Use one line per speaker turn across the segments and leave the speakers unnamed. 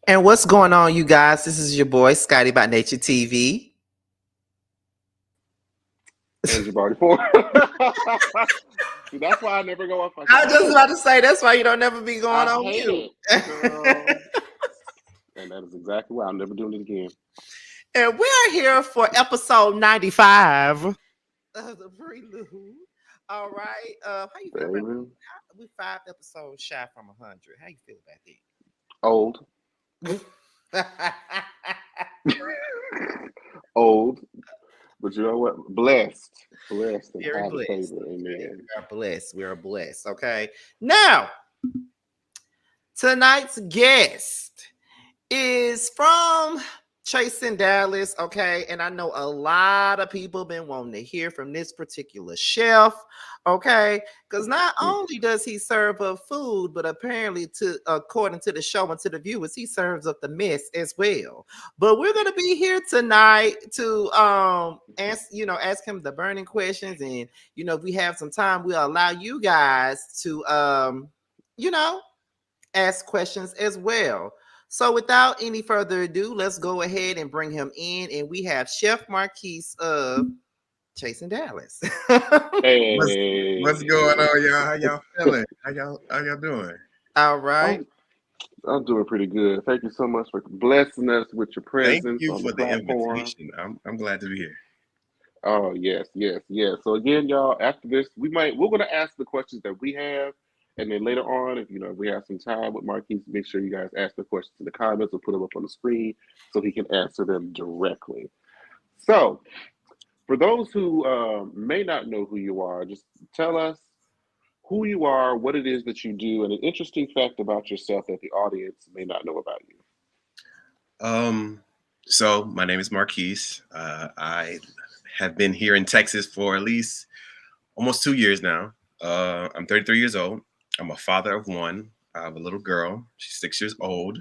And what's going on, you guys? This is your boy Scotty by Nature TV.
And Jamar before. See, that's why I never go off.
I was just about to say that's why you don't never be going
I
on
hate
mute.
it, girl. And that is exactly why I'm never doing it again.
And we're here for episode 95 of the Prelude. All right. How you feel about
Baby.
we 5 episodes shy from 100? How you feel
Old.
about
Old. But you know what? Blessed. Blessed and
Very
highly
blessed.
favored. Amen.
We are blessed. We are blessed. Okay. Now, tonight's guest is from Chasing Dallas, okay? And I know a lot of people been wanting to hear from this particular chef, okay? Because not only does he serve up food, but apparently, according to the show and to the viewers, he serves up the mess as well. But we're gonna be here tonight to ask him the burning questions, and if we have some time, we'll allow you guys to ask questions as well. So without any further ado, let's go ahead and bring him in. And we have Chef Marquise of Chasing Dallas.
Hey.
What's going on, y'all? How y'all feeling? How y'all doing?
All right.
I'm doing pretty good. Thank you so much for blessing us with your
Thank
presence
you
on
for
the
the
platform.
invitation. I'm glad to be here.
Oh yes, yes, yes. So again, y'all, after this, we're gonna ask the questions that we have, and then later on, if we have some time with Marquise, make sure you guys ask the questions in the comments or put them up on the screen so he can answer them directly. So, for those who may not know who you are, just tell us who you are, what it is that you do, and an interesting fact about yourself that the audience may not know about you.
So my name is Marquise. I have been here in Texas for at least almost 2 years now. I'm 33 years old. I'm a father of one. I have a little girl. She's 6 years old.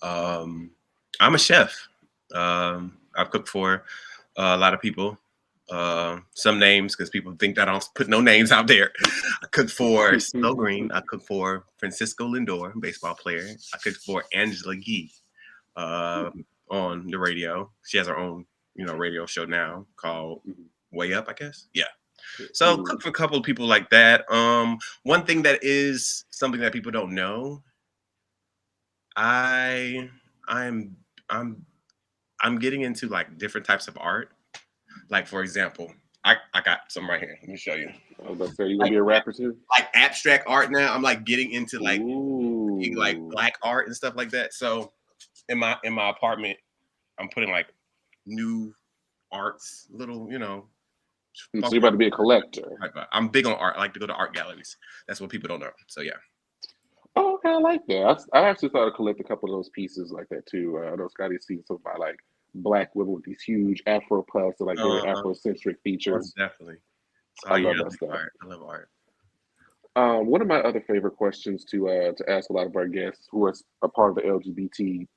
I'm a chef. I've cooked for a lot of people. Some names because people think that I don't put no names out there. I cooked for Snow Green. I cooked for Francisco Lindor, baseball player. I cooked for Angela Yee on the radio. She has her own, radio show now called Way Up, I guess. Yeah. So cook for a couple of people like that. One thing that is something that people don't know, I'm getting into like different types of art. Like for example, I got some right here. Let me show you.
I was about to say, you gonna be a rapper too?
Like abstract art now. I'm like getting into like
Ooh.
black art and stuff like that. So in my apartment, I'm putting like new arts, little,
So you're about to be a collector.
I'm big on art. I like to go to art galleries. That's what people don't know. So yeah.
Oh, okay, I like that. I actually thought I'd collect a couple of those pieces like that too. I know Scotty's seen some by like black women with these huge Afro puffs and like very Afrocentric features.
Definitely. So,
I love that stuff.
I love art.
One of my other favorite questions to ask a lot of our guests who are a part of the LGBT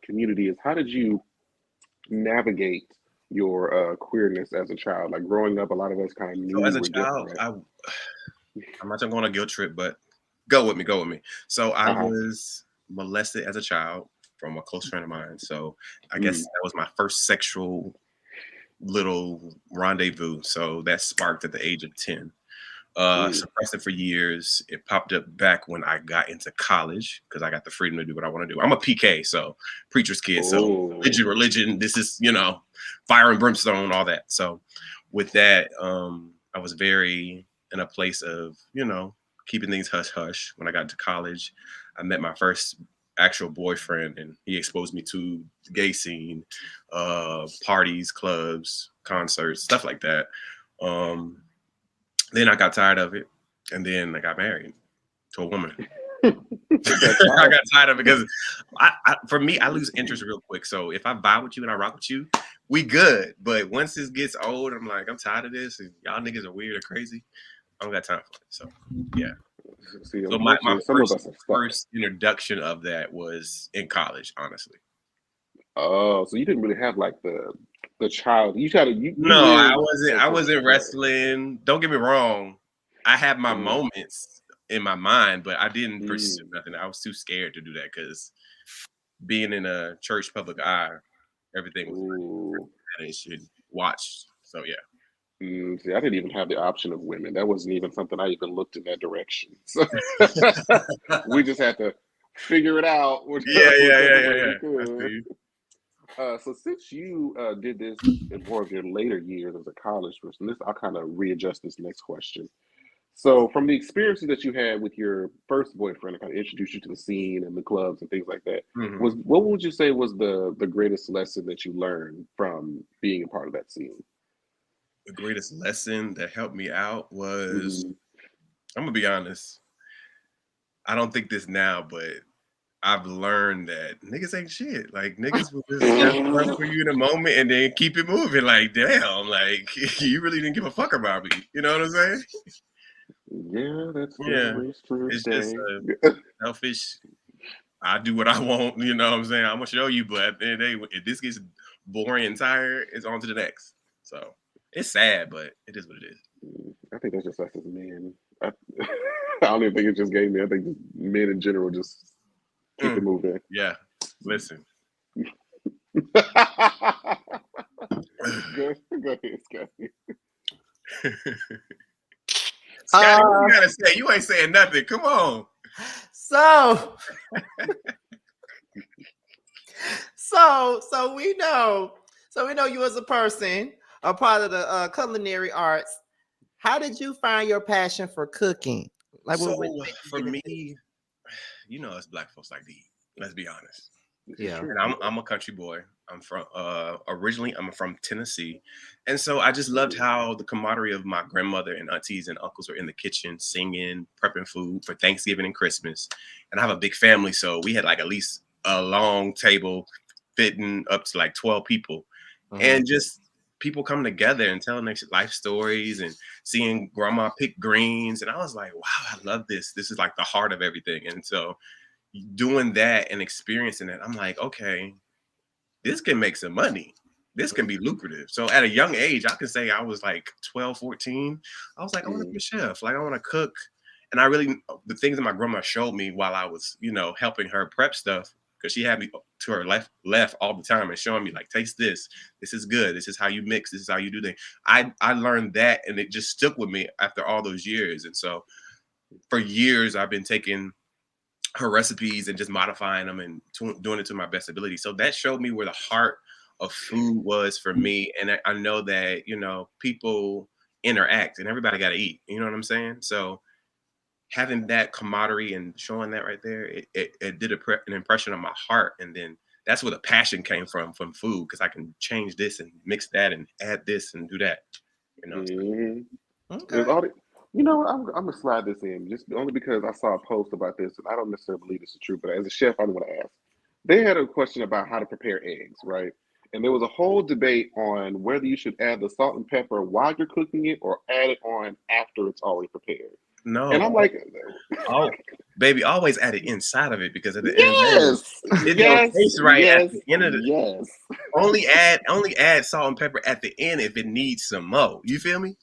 community is how did you navigate your queerness as a child? Like growing up, a lot of us kind of knew
So as
we
a
were
child,
different.
I'm not going on a guilt trip, but go with me. So I was molested as a child from a close friend of mine. So I guess that was my first sexual little rendezvous. So that sparked at the age of 10. Suppressed it for years. It popped up back when I got into college because I got the freedom to do what I want to do. I'm a PK, so preacher's kid. So religion. This is fire and brimstone, all that. So with that, I was very in a place of keeping things hush hush. When I got to college, I met my first actual boyfriend, and he exposed me to the gay scene, parties, clubs, concerts, stuff like that. Then I got tired of it, and then I got married to a woman. I got tired of it because for me, I lose interest real quick. So if I vibe with you and I rock with you, we good. But once this gets old, I'm like, I'm tired of this, and y'all niggas are weird or crazy. I don't got time for it. So yeah.
See,
so my first introduction of that was in college, honestly.
Oh, so you didn't really have like the child.
No, I wasn't wrestling. Don't get me wrong. I had my moments in my mind, but I didn't pursue nothing. I was too scared to do that because being in a church public eye, everything was
Ooh.
that it should watch. So yeah.
See, I didn't even have the option of women. That wasn't even something I even looked in that direction. So we just had to figure it out whichever way we
I see
could.
you.
So since you did this in more of your later years as a college person, I'll kind of readjust this next question. So from the experiences that you had with your first boyfriend, that kind of introduced you to the scene and the clubs and things like that,
Mhm.
was what would you say was the greatest lesson that you learned from being a part of that scene?
The greatest lesson that helped me out was,
Hmm.
I'm gonna be honest. I don't think this now, but I've learned that niggas ain't shit. Like niggas will just have fun for you in a moment and then keep it moving. Like damn, like you really didn't give a fuck about me. You know what I'm saying?
Yeah, that's
Yeah,
true. It's true.
it's just
Dang.
selfish. I do what I want. You know what I'm saying? I'm gonna show you, but at the end of the day, if this gets boring and tired, it's on to the next. So it's sad, but it is what it is.
I think that's just us as men. I, I don't even think it's just gay men. I think just men in general just keep it
Mm,
moving.
yeah, listen.
Go ahead, Scotty.
Scotty, what
Uh,
you gotta say? You ain't saying nothing. Come on.
so so we know you as a person, a part of the culinary arts. How did you find your passion for cooking? Like
So
what made you
for
get
me,
into?
you know, us black folks like to eat. Let's be honest.
This is
Yeah.
true.
And I'm a country boy. I'm from originally I'm from Tennessee, and so I just loved how the camaraderie of my grandmother and aunties and uncles were in the kitchen singing, prepping food for Thanksgiving and Christmas. And I have a big family, so we had like at least a long table fitting up to like 12 people,
Mhm.
and just people coming together and telling their life stories and seeing grandma pick greens. And I was like, wow, I love this. This is like the heart of everything. And so doing that and experiencing it, I'm like, okay, this can make some money. This can be lucrative. So at a young age, I can say I was like 12, 14. I was like, I want to be a chef. Like I want to cook. And I really, the things that my grandma showed me while I was, you know, helping her prep stuff, because she had me to her left all the time and showing me like, taste this. This is good. This is how you mix. This is how you do things. I learned that and it just stuck with me after all those years. And so for years, I've been taking her recipes and just modifying them and doing it to my best ability. So that showed me where the heart of food was for me. And I know that, you know, people interact and everybody got to eat. You know what I'm saying? So having that camaraderie and showing that right there, it did an impression on my heart. And then that's where the passion came from food, because I can change this and mix that and add this and do that. You know, so,
Mm-hmm. There's
Okay.
all the, you know, I'm gonna slide this in just only because I saw a post about this, and I don't necessarily believe this is true. But as a chef, I'm gonna ask. They had a question about how to prepare eggs, right? And there was a whole debate on whether you should add the salt and pepper while you're cooking it or add it on after it's already prepared. And I'm
no,
like,
oh, baby, always add it inside of it, because at the end of the day,
yes,
it don't
yes,
taste right at
yes,
the end of the.
yes.
Only add salt and pepper at the end if it needs some more. You feel me?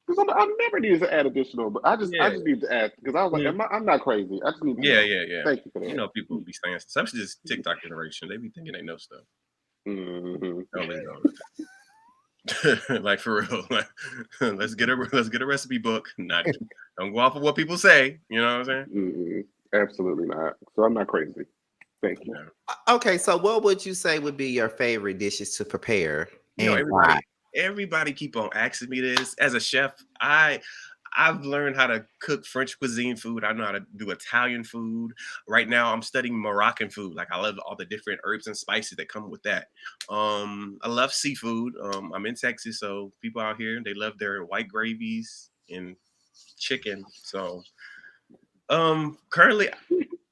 Because I never needed to add additional, but I
Yeah.
just need to add because I was like,
Mhm.
I'm not crazy. I just need to
Yeah,
know.
yeah, yeah.
Thank you for
You
that.
know, people be saying, especially this TikTok generation, they be thinking they know stuff.
Hmm.
No, they don't. Like for real. Like, let's get a recipe book. Not don't go off of what people say. You know what I'm saying?
Mm-mm, absolutely not. So I'm not crazy. Thank you.
Yeah.
Okay, so what would you say would be your favorite dishes to prepare
You know,
and why?
everybody keep on asking me this. As a chef, I've learned how to cook French cuisine food. I know how to do Italian food. Right now, I'm studying Moroccan food. Like I love all the different herbs and spices that come with that. I love seafood. I'm in Texas, so people out here they love their white gravies and chicken. So currently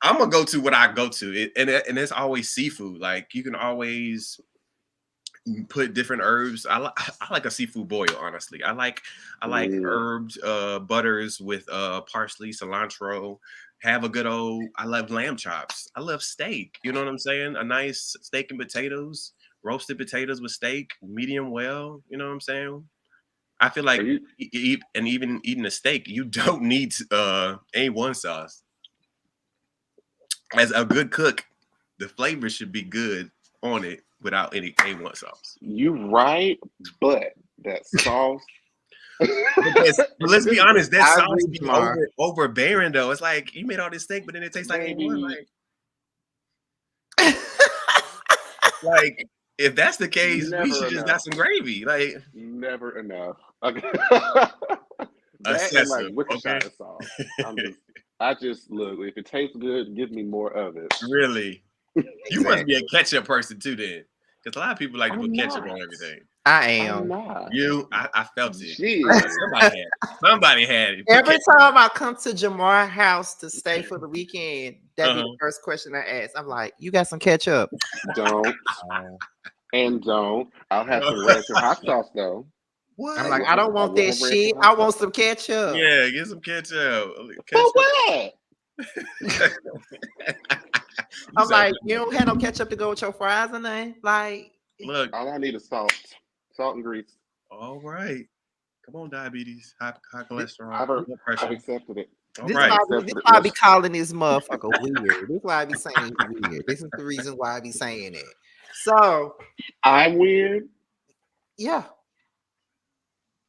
I'm gonna go to what I go to, and it's always seafood. Like you can always put different herbs. I like a seafood boil, honestly. I like
Mm.
herbed butters with parsley, cilantro. Have a good old I love lamb chops. I love steak. You know what I'm saying? A nice steak and potatoes, roasted potatoes with steak, medium well. You know what I'm saying? I feel
Are
like
you?
and even eating a steak, you don't need A1 sauce. As a good cook, the flavor should be good on it without any A1 sauce.
You right, but that sauce.
But let's be honest, that
I
sauce
agree,
be
Jamar.
overbearing though. It's like you made all this steak, but then it tastes like A1.
Baby.
Like if that's the case, we
Never
should just
enough.
got some gravy. Like
Never enough. Okay. That and like
excessive.
with a
Okay.
shot of sauce. I just look. If it tastes good, give me more of it.
Really? You must be a ketchup person too, then, because a lot of people like to
I'm
put ketchup
not.
on everything.
I
I'm
am.
not.
I felt it.
Jeez.
Somebody had it. Put
Every
ketchup
time I come to Jamar house to stay for the weekend, that'd be
Uh-huh.
the first question I ask. I'm like, "You got some ketchup?"
Don't and don't. I'll have some ranch or hot sauce though.
What?
I'm like,
will
I don't
have-
want
will
that
have ranch
shit.
and hot
I want
sauce.
some ketchup.
Yeah, get some ketchup.
For what?
I'm like, you don't have no ketchup to go with your fries and nothing? Like,
Look,
All I need is salt and grease.
all right. Come on, diabetes, high cholesterol,
I've
blood pressure.
accepted it.
All
this
right.
why I be calling this motherfucker weird. This is why I be saying he's weird. This is the reason why I be saying it. So,
I'm weird.
yeah,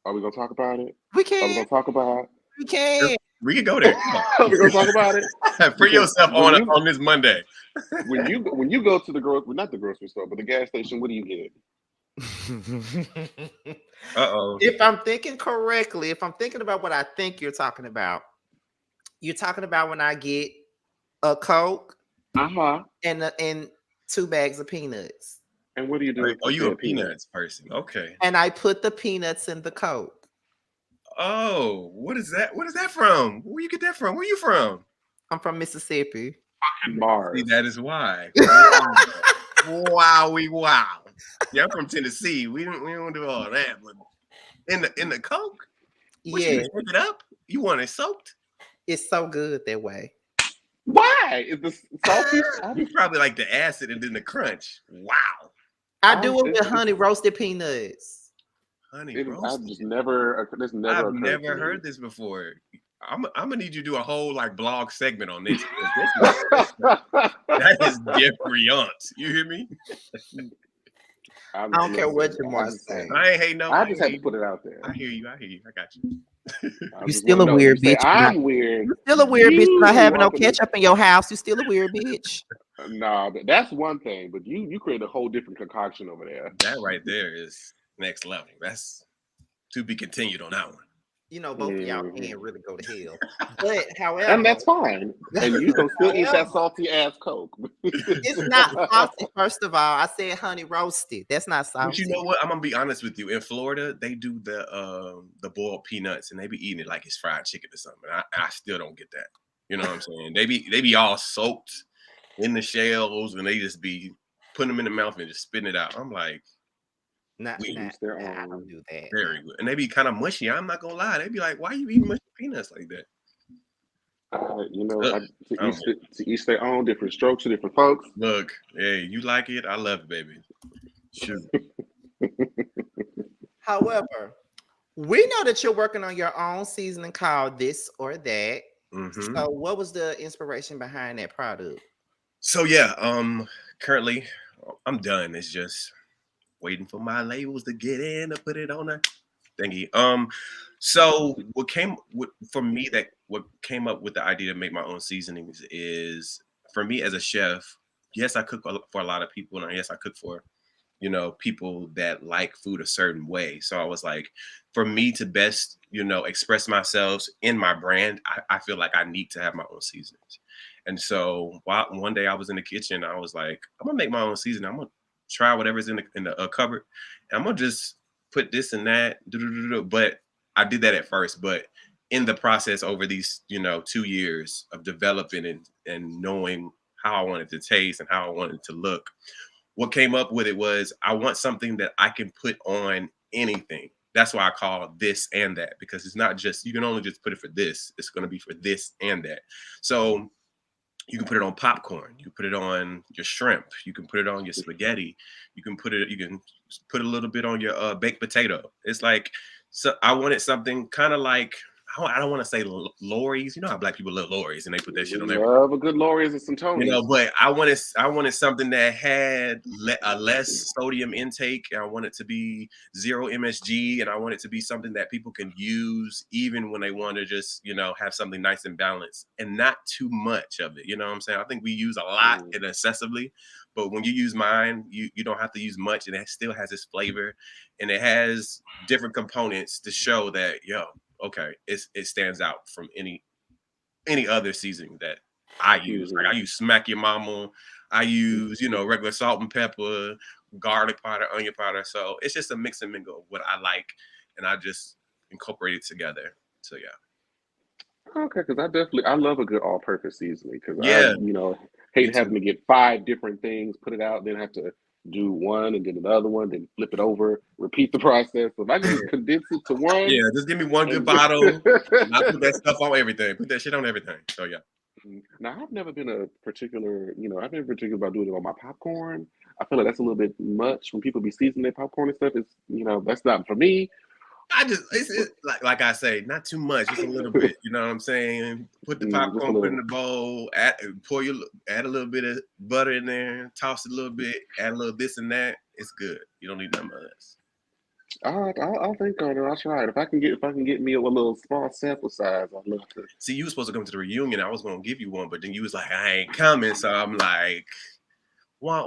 Are we gonna talk about it?
we
Are we
can.
gonna talk about?
We can.
We can go there.
Are we gonna talk about it?
Free yourself
When
on this Monday.
When you go to the not the grocery store, but the gas station, what do you get?
Uh-oh.
If I'm thinking correctly, if I'm thinking about what I think you're talking about when I get a Coke and 2 bags of peanuts.
And what do you do with
Oh, you a
said
peanuts person? Okay.
And I put the peanuts in the Coke.
Oh, what is that? What is that from? Where you get that from? Where you from?
I'm from Mississippi.
Mars.
See, that is why. Wow. Yeah, I'm from Tennessee. We don't do all that, but in the Coke, what,
Yeah,
you pick it up. You want it soaked?
it's so good that way.
Why is this salty?
You probably like the acid and then the crunch. Wow,
I do it with
it's-
honey roasted peanuts.
honey
I've
roasted.
just never. This never.
I've
occurred
never
to me.
heard this before. I'm gonna need you to do a whole like blog segment on this. That is different. You hear me?
I don't care what Jamar's saying.
I ain't hating no.
I just had to put it out there.
I hear you. I got you.
You still a weird bitch.
I'm weird.
You still a weird bitch for not
You
having no
walking-
ketchup in your house. You still a weird bitch.
Nah, but that's one thing. But you create a whole different concoction over there.
That right there is next level. That's to be continued on that one.
You know, both of y'all
Mhm.
can really go to hell. But however,
And that's fine. And you can still eat that salty ass Coke.
it's not salty. First of all, I said honey roasted. That's not salty.
But you know what? I'm gonna be honest with you. In Florida, they do the boiled peanuts, and they be eating it like it's fried chicken or something. I still don't get that. You know what I'm saying? They be all soaked in the shells, and they just be putting them in the mouth and just spitting it out. I'm like,
Not,
we
not,
use their
nah, I
own.
don't do that.
very good, and they be kind of mushy. I'm not gonna lie. They be like, why you eating mushy peanuts like that?
You know,
Ugh.
to each their own, different strokes for different folks.
Look, hey, you like it? I love it, baby. Shoot.
However, we know that you're working on your own seasoning called This or That.
Mhm.
So, what was the inspiration behind that product?
So yeah, currently I'm done. It's just waiting for my labels to get in to put it on a thingy. So what came for me that what came up with the idea to make my own seasonings is for me as a chef. Yes, I cook for a lot of people, and yes, I cook for people that like food a certain way. So I was like, for me to best express myself in my brand, I feel like I need to have my own seasonings. And so one day I was in the kitchen, I was like, I'm gonna make my own seasoning. I'm gonna try whatever's in the cupboard, and I'm gonna just put this and that. But I did that at first, but in the process over these 2 years of developing and knowing how I wanted to taste and how I wanted to look, what came up with it was I want something that I can put on anything. That's why I call this and that, because it's not just, you can only just put it for this. It's going to be for this and that. So you can put it on popcorn. You can put it on your shrimp. You can put it on your spaghetti. You can put a little bit on your baked potato. It's like, so I wanted something kind of like I don't want to say Lori's. You know how black people love Lori's and they put that shit on
We
everything.
love a good Lori's and some Tony's.
But I wanted something that had a less sodium intake. I want it to be 0 MSG, and I want it to be something that people can use even when they want to just, have something nice and balanced and not too much of it. You know what I'm saying? I think we use a lot and excessively, but when you use mine, you don't have to use much, and it still has its flavor, and it has different components to show that, okay, it stands out from any other seasoning that I use. Like I use Smack Your Mama. I use, regular salt and pepper, garlic powder, onion powder. So it's just a mix and mingle of what I like, and I just incorporate it together. So yeah.
Okay, because I love a good all-purpose seasoning because
Yeah.
I hate having to get 5 different things, put it out, then have to do one and then another one, then flip it over, repeat the process. So if I can just condense it to one.
Yeah, just give me one good bottle. And I put that stuff on everything. Put that shit on everything. So yeah.
Now I've never been I've never particular about doing it on my popcorn. I feel like that's a little bit much when people be seasoning their popcorn and stuff. It's that's not for me.
It's like I say, not too much, just a little bit. You know what I'm saying? Put the popcorn, put it in the bowl, add a little bit of butter in there, toss it a little bit, add a little this and that. It's good. You don't need nothing else.
I'll think on it. I'll try it. If I can get me a little small sample size, I'd love to.
See, you were supposed to come to the reunion. I was gonna give you one, but then you was like, I ain't coming. So I'm like, wah.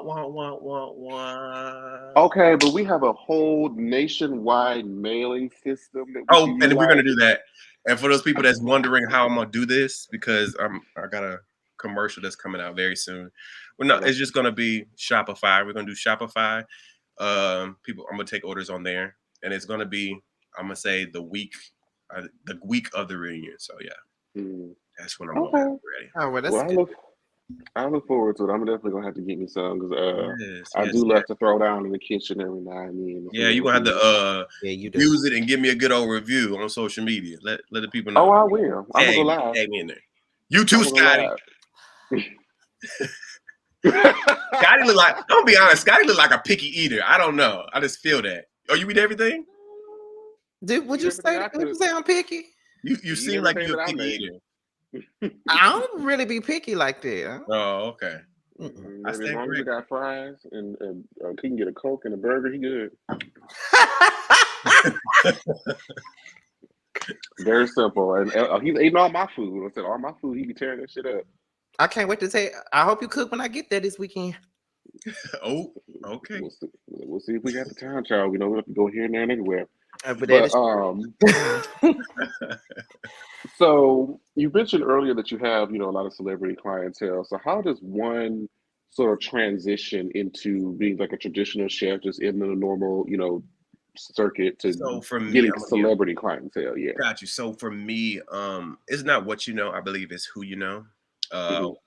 Okay, but we have a whole nationwide mailing system that
we're gonna do that. And for those people that's wondering how I'm gonna do this, because I got a commercial that's coming out very soon. It's just gonna be Shopify. We're gonna do Shopify. I'm gonna take orders on there, and it's gonna be, I'm gonna say the week of the reunion. So yeah, that's when I'm gonna have it ready.
Oh, well, that's good.
I look forward to it. I'm definitely gonna have to get me some because I do love to throw down in the kitchen every now and then.
Yeah, you gonna have to use it and give me a good old review on social media. Let the people know.
Oh, I will. I'm gonna go live.
Tag me in there. You too, Scotty. Scotty look like, I'm gonna be honest, Scotty look like a picky eater. I don't know. I just feel that. Oh, you eat everything?
Dude, would you say I'm picky?
You seem like you're a picky eater.
I don't really be picky like that.
Oh, okay.
As long as you got fries and he can get a Coke and a burger, he good. Very simple. And he's eating all my food. I said all my food, he be tearing that shit up.
I can't wait to say. I hope you cook when I get there this weekend.
Oh, okay.
We'll see if we got the time, child. We know we have to go here and there and everywhere. So you mentioned earlier that you have, a lot of celebrity clientele. So how does one sort of transition into being like a traditional chef, just in the normal, circuit to getting celebrity clientele? Yeah.
Got you. So for me, it's not what you know, I believe it's who you know.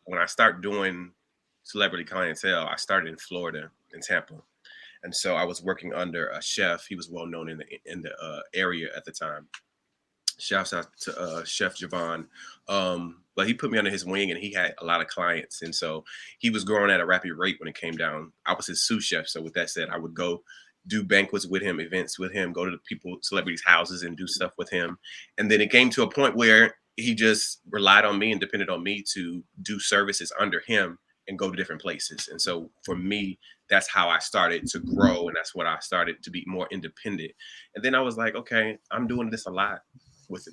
When I start doing celebrity clientele, I started in Florida, in Tampa. And so I was working under a chef. He was well known in the area at the time. Shouts out to Chef Javon. But he put me under his wing, and he had a lot of clients. And so he was growing at a rapid rate when it came down. I was his sous chef. So with that said, I would go do banquets with him, events with him, go to the celebrities' houses and do stuff with him. And then it came to a point where he just relied on me and depended on me to do services under him and go to different places. And so for me, that's how I started to grow. And that's what I started to be more independent. And then I was like, okay, I'm doing this a lot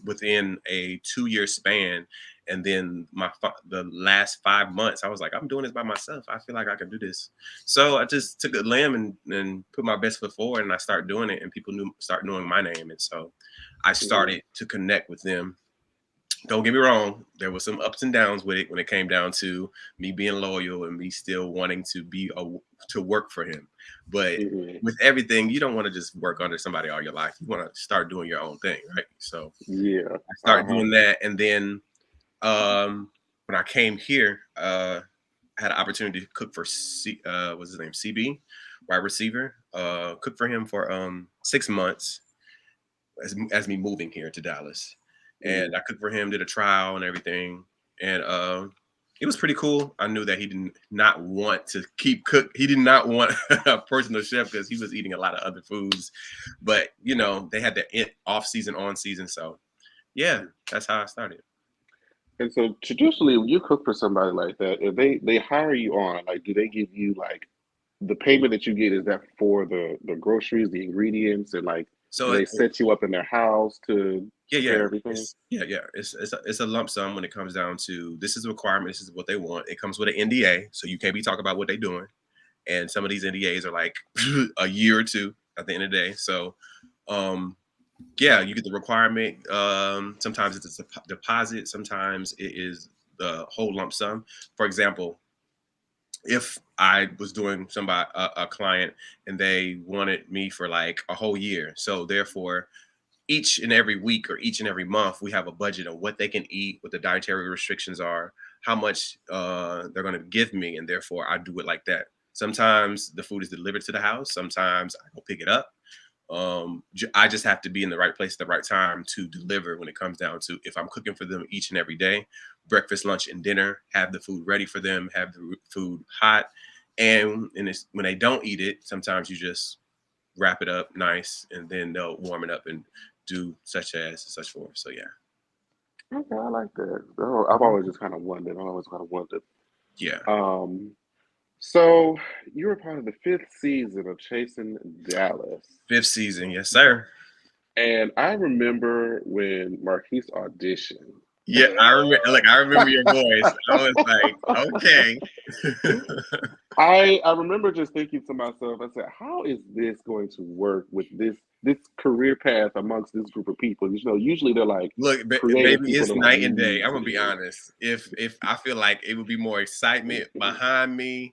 within a 2-year span. And then the last 5 months, I was like, I'm doing this by myself. I feel like I can do this. So I just took a limb and put my best foot forward, and I started doing it, and people start knowing my name. And so I started to connect with them. Don't get me wrong, there was some ups and downs with it when it came down to me being loyal and me still wanting to work for him. But with everything, you don't want to just work under somebody all your life. You want to start doing your own thing, right? So I started doing that. And then when I came here, I had an opportunity to cook for what's his name? CB, wide receiver. Cooked for him for 6 months as me moving here to Dallas. And I cooked for him, did a trial and everything. And it was pretty cool. I knew that he did not want to keep cook. He did not want a personal chef because he was eating a lot of other foods. But, they had their off season, on season. So yeah, that's how I started.
And so traditionally, when you cook for somebody like that, if they hire you on, like, do they give you like the payment that you get? Is that for the groceries, the ingredients, and like do
So
they set you up in their house to
yeah,
prepare everything?
it's a lump sum when it comes down to this is a requirement, this is what they want. It comes with an NDA, so you can't be talking about what they're doing. And some of these NDAs are like a year or two at the end of the day. So yeah, you get the requirement. Sometimes it's a deposit, sometimes it is the whole lump sum. For example, if I was doing somebody a client and they wanted me for like a whole year, so therefore each and every week or each and every month we have a budget of what they can eat, what the dietary restrictions are, how much they're going to give me, and therefore I do it like that. Sometimes the food is delivered to the house, sometimes I go pick it up. I just have to be in the right place at the right time to deliver when it comes down to if I'm cooking for them each and every day, breakfast, lunch, and dinner, have the food ready for them, have the food hot. And it's, when they don't eat it, sometimes you just wrap it up nice and then they'll warm it up and do such form. So yeah.
Okay, I like that. Oh, I've always just kind of wondered. I always kind of wondered.
Yeah.
Um, so you were part of the fifth season of Chasing Dallas,
Fifth season, yes, sir.
and I remember when Marquise auditioned.
Yeah, I remember. Like I remember your voice. I was like, okay.
I remember just thinking to myself, I said, how is this going to work with this career path amongst this group of people? You know, usually they're like
Look,
creative
baby,
people,
it's
they're like
night and day. I'm gonna be
musicians.
honest. If I feel like it would be more excitement behind me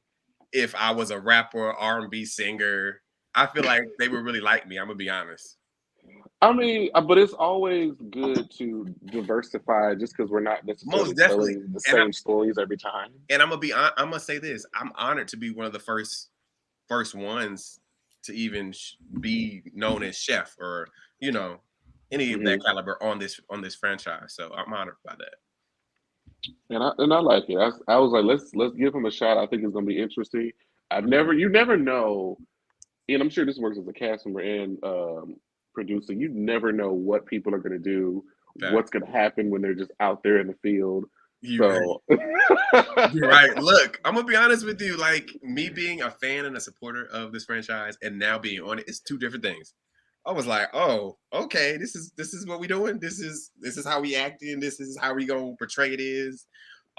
if I was a rapper, R&B singer. I feel like they would really like me. I'm gonna be honest.
I mean, but it's always good to diversify just because we're not necessarily
Most definitely.
telling the
And
same stories every time.
I'm gonna be. I'm gonna say this. I'm honored to be one of the first ones to even be known as chef or any of that
Hmm.
caliber on this franchise. So I'm honored by that.
And I like it. I was like, let's give him a shot. I think it's gonna be interesting. You never know, and I'm sure this works as a cast member and producer. You never know what people are gonna do,
Fact.
what's gonna happen when they're just out there in the field.
You right.
So
You're right. Look, I'm gonna be honest with you. Like me being a fan and a supporter of this franchise, and now being on it, it's two different things. I was like, oh, okay, this is what we doing. This is how we acting. This is how we gonna portray it is.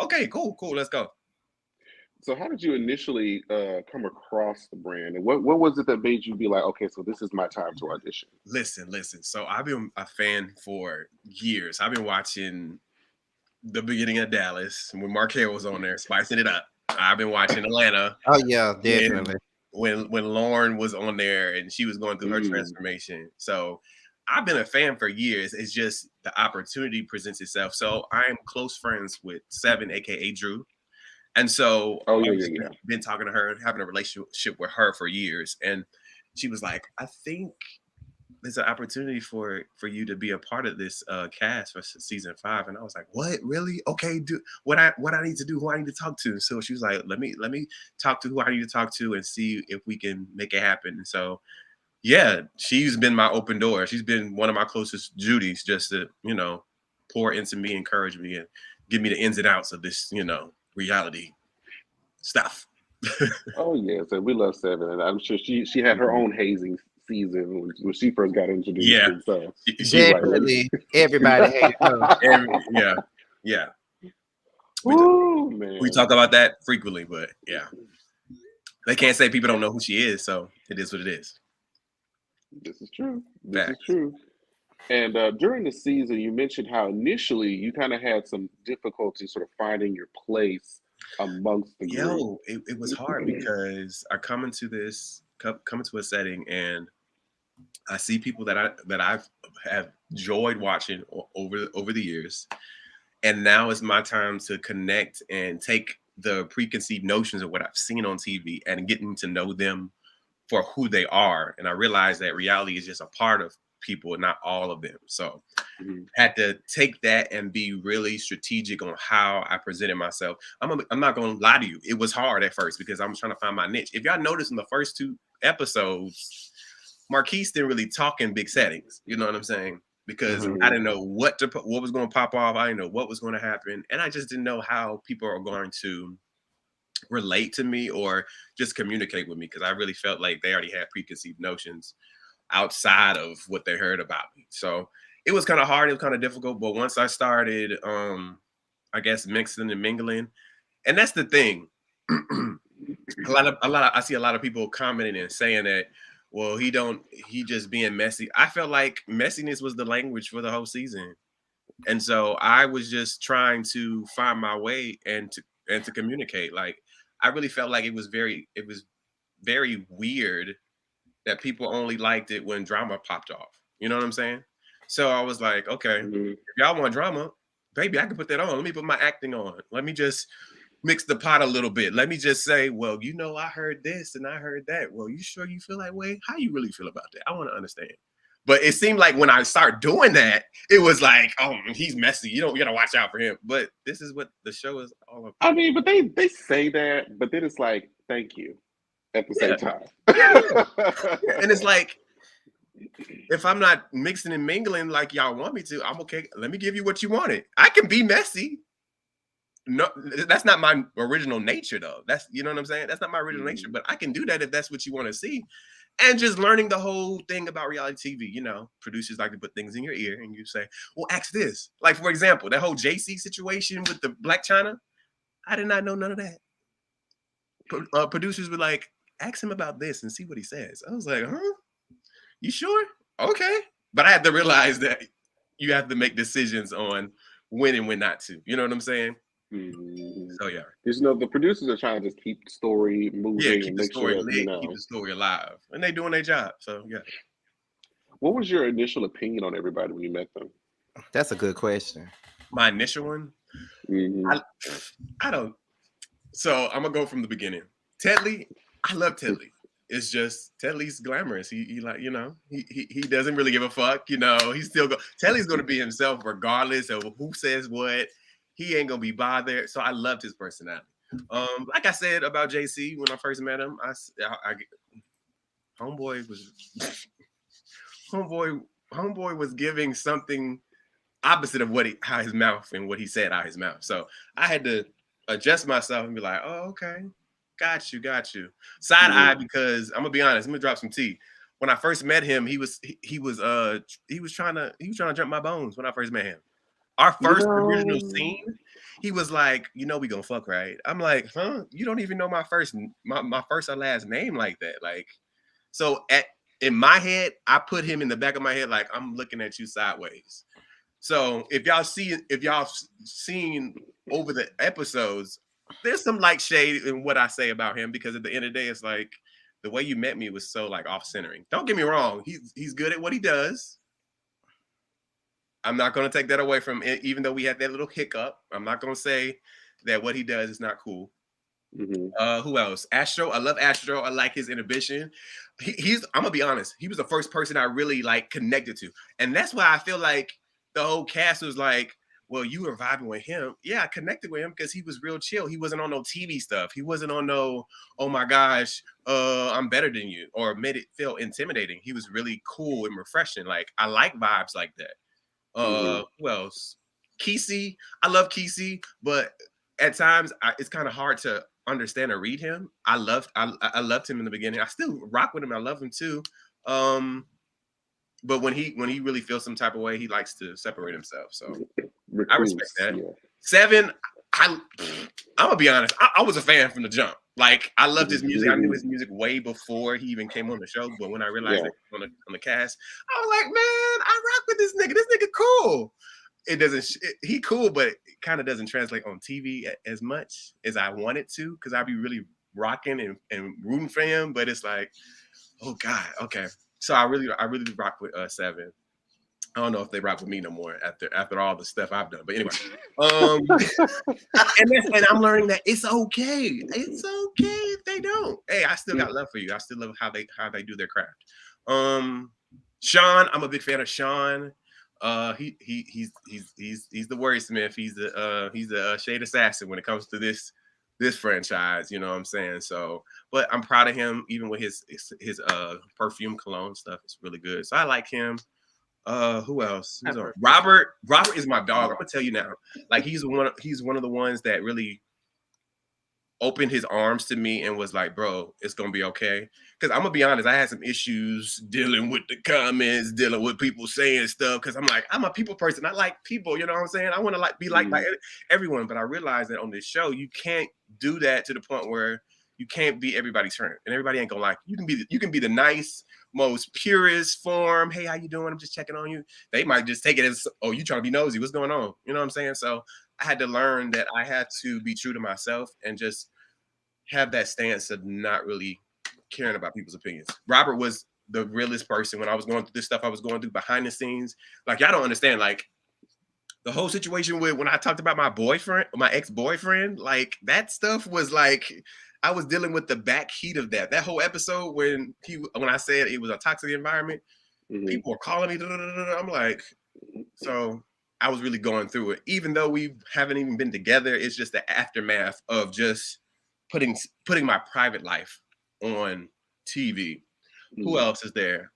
Okay, cool, let's go.
So how did you initially come across the brand, and what was it that made you be like, okay, so this is my time to audition?
Listen. So I've been a fan for years. I've been watching the beginning of Dallas when Marquise was on there, spicing it up. I've been watching Atlanta.
Oh yeah,
when
definitely.
when Lauren was on there and she was going through her
Mm.
transformation. So I've been a fan for years. It's just the opportunity presents itself. So I'm close friends with Seven, aka Drew. And so
Oh
I've
yeah,
just
yeah, yeah.
been talking to her, having a relationship with her for years. And she was like, I think there's an opportunity for you to be a part of this cast for season 5. And I was like, what, really? Okay, do what I need to do, who I need to talk to. So she was like, let me talk to who I need to talk to and see if we can make it happen. And so yeah, she's been my open door. She's been one of my closest Judies, just to pour into me, encourage me, and give me the ins and outs of this reality stuff.
Oh yes, and we love Seven, and I'm sure she had her own hazing season when she first got introduced,
Yeah,
and so
she
she's like, let me.
Definitely. Everybody hates her.
yeah, yeah. We
Woo,
we
man.
talk about that frequently, but yeah, they can't say people don't know who she is, so it is what it is.
This is true. This is
Facts.
true. And during the season, you mentioned how initially you kind of had some difficulty sort of finding your place amongst the group.
Yo, it was hard because I come into a setting and I see people I've have enjoyed watching over the years, and now is my time to connect and take the preconceived notions of what I've seen on TV and getting to know them for who they are. And I realized that reality is just a part of people, not all of them. So
Mhm.
had to take that and be really strategic on how I presented myself. I'm not going to lie to you. It was hard at first because I was trying to find my niche. If y'all noticed in the first 2 episodes, Marquise didn't really talk in big settings. You know what I'm saying? because I didn't know what was going to pop off. I didn't know what was going to happen, and I just didn't know how people are going to relate to me or just communicate with me, because I really felt like they already had preconceived notions outside of what they heard about me. So it was kind of hard. It was kind of difficult. But once I started, I guess, mixing and mingling, and that's the thing. I see a lot of people commenting and saying that, well, he just being messy. I felt like messiness was the language for the whole season. And so I was just trying to find my way and to communicate. Like, I really felt like it was very weird that people only liked it when drama popped off. You know what I'm saying? So I was like, okay, if y'all want drama, baby, I can put that on. Let me put my acting on. Let me just mix the pot a little bit. Let me just say, well, I heard this and I heard that. Well, you sure you feel that way? How you really feel about that? I want to understand. But it seemed like when I start doing that, it was like, oh, he's messy. You got to watch out for him. But this is what the show is all about.
I mean, but they say that, but then it's like, thank you at the same time.
And it's like, if I'm not mixing and mingling like y'all want me to, I'm okay. Let me give you what you wanted. I can be messy. No, that's not my original nature, though. That's, you know what I'm saying? That's not my original nature, but I can do that if that's what you want to see. And just learning the whole thing about reality TV, producers like to put things in your ear and you say, well, ask this. Like, for example, that whole JC situation with the Black China, I did not know none of that. Producers were like, ask him about this and see what he says. I was like, huh? You sure? Okay. But I had to realize that you have to make decisions on when and when not to. You know what I'm saying? So yeah,
because the producers are trying to just keep the story moving and make sure that
keep the story alive, and they're doing their job. So yeah.
What was your initial opinion on everybody when you met them?
That's a good question.
My initial one, I don't. So I'm gonna go from the beginning. Ted Lee, I love Ted Lee. It's just Ted Lee's glamorous. He like, he doesn't really give a fuck. He's still Ted Lee's gonna be himself regardless of who says what. He ain't gonna be bothered. So I loved his personality. Like I said about JC when I first met him, homeboy was giving something opposite of how his mouth and what he said out his mouth. So I had to adjust myself and be like, oh, okay, got you. Side eye, because I'm gonna be honest. I'm gonna drop some tea. When I first met him, he was trying to jump my bones when I first met him. Our first original scene, he was like, we gonna fuck, right? I'm like, huh? You don't even know my first or last name like that. Like, so in my head, I put him in the back of my head like I'm looking at you sideways. So if y'all seen over the episodes, there's some light shade in what I say about him, because at the end of the day, it's like the way you met me was so like off-centering. Don't get me wrong, he's good at what he does. I'm not going to take that away from it, even though we had that little hiccup. I'm not going to say that what he does is not cool. Who else? Astro. I love Astro. I like his inhibition. I'm going to be honest. He was the first person I really connected to. And that's why I feel like the whole cast was like, well, you were vibing with him. Yeah, I connected with him because he was real chill. He wasn't on no TV stuff. He wasn't on no, oh my gosh, I'm better than you, or made it feel intimidating. He was really cool and refreshing. Like, I like vibes like that. Who else? Kesey. I love Kesey, but at times it's kind of hard to understand or read him. I loved him in the beginning. I still rock with him. I love him too. But when he really feels some type of way, he likes to separate himself. So I respect that. Yeah. 7. I'm gonna be honest. I was a fan from the jump. Like, I loved his music. I knew his music way before he even came on the show. But when I realized that on the cast, I was like, man, I rock with this nigga. This nigga cool. He cool, but it kind of doesn't translate on TV as much as I want it to, because I'd be really rocking and rooting for him. But it's like, oh God, okay. So I really rock with 7. I don't know if they rock with me no more after all the stuff I've done. But anyway, and I'm learning that it's okay. It's okay if they don't. Hey, I still got love for you. I still love how they do their craft. Sean, I'm a big fan of Sean. He's the wordsmith. He's the shade assassin when it comes to this franchise. You know what I'm saying? So, but I'm proud of him. Even with his perfume cologne stuff, it's really good. So I like him. Who else? Who's on? Robert. Robert is my dog. I'm gonna tell you now. Like he's one of the ones that really opened his arms to me and was like, bro, it's gonna be okay. Because I'm gonna be honest, I had some issues dealing with the comments, dealing with people saying stuff. Because I'm a people person. I like people, you know what I'm saying? I want to be like everyone. But I realized that on this show, you can't do that to the point where you can't be everybody's friend. And everybody ain't gonna like you. You can be the nice, most purest form. Hey, how you doing? I'm just checking on you. They might just take it as, oh, you trying to be nosy. What's going on? You know what I'm saying? So I had to learn that I had to be true to myself and just have that stance of not really caring about people's opinions. Robert was the realest person when I was going through this stuff I was going through behind the scenes. Like, y'all don't understand, like, the whole situation with when I talked about my boyfriend, my ex-boyfriend, like, that stuff was like, I was dealing with the back heat of that. That whole episode when I said it was a toxic environment, people were calling me, I'm like, so I was really going through it. Even though we haven't even been together, it's just the aftermath of just putting my private life on TV. Who else is there?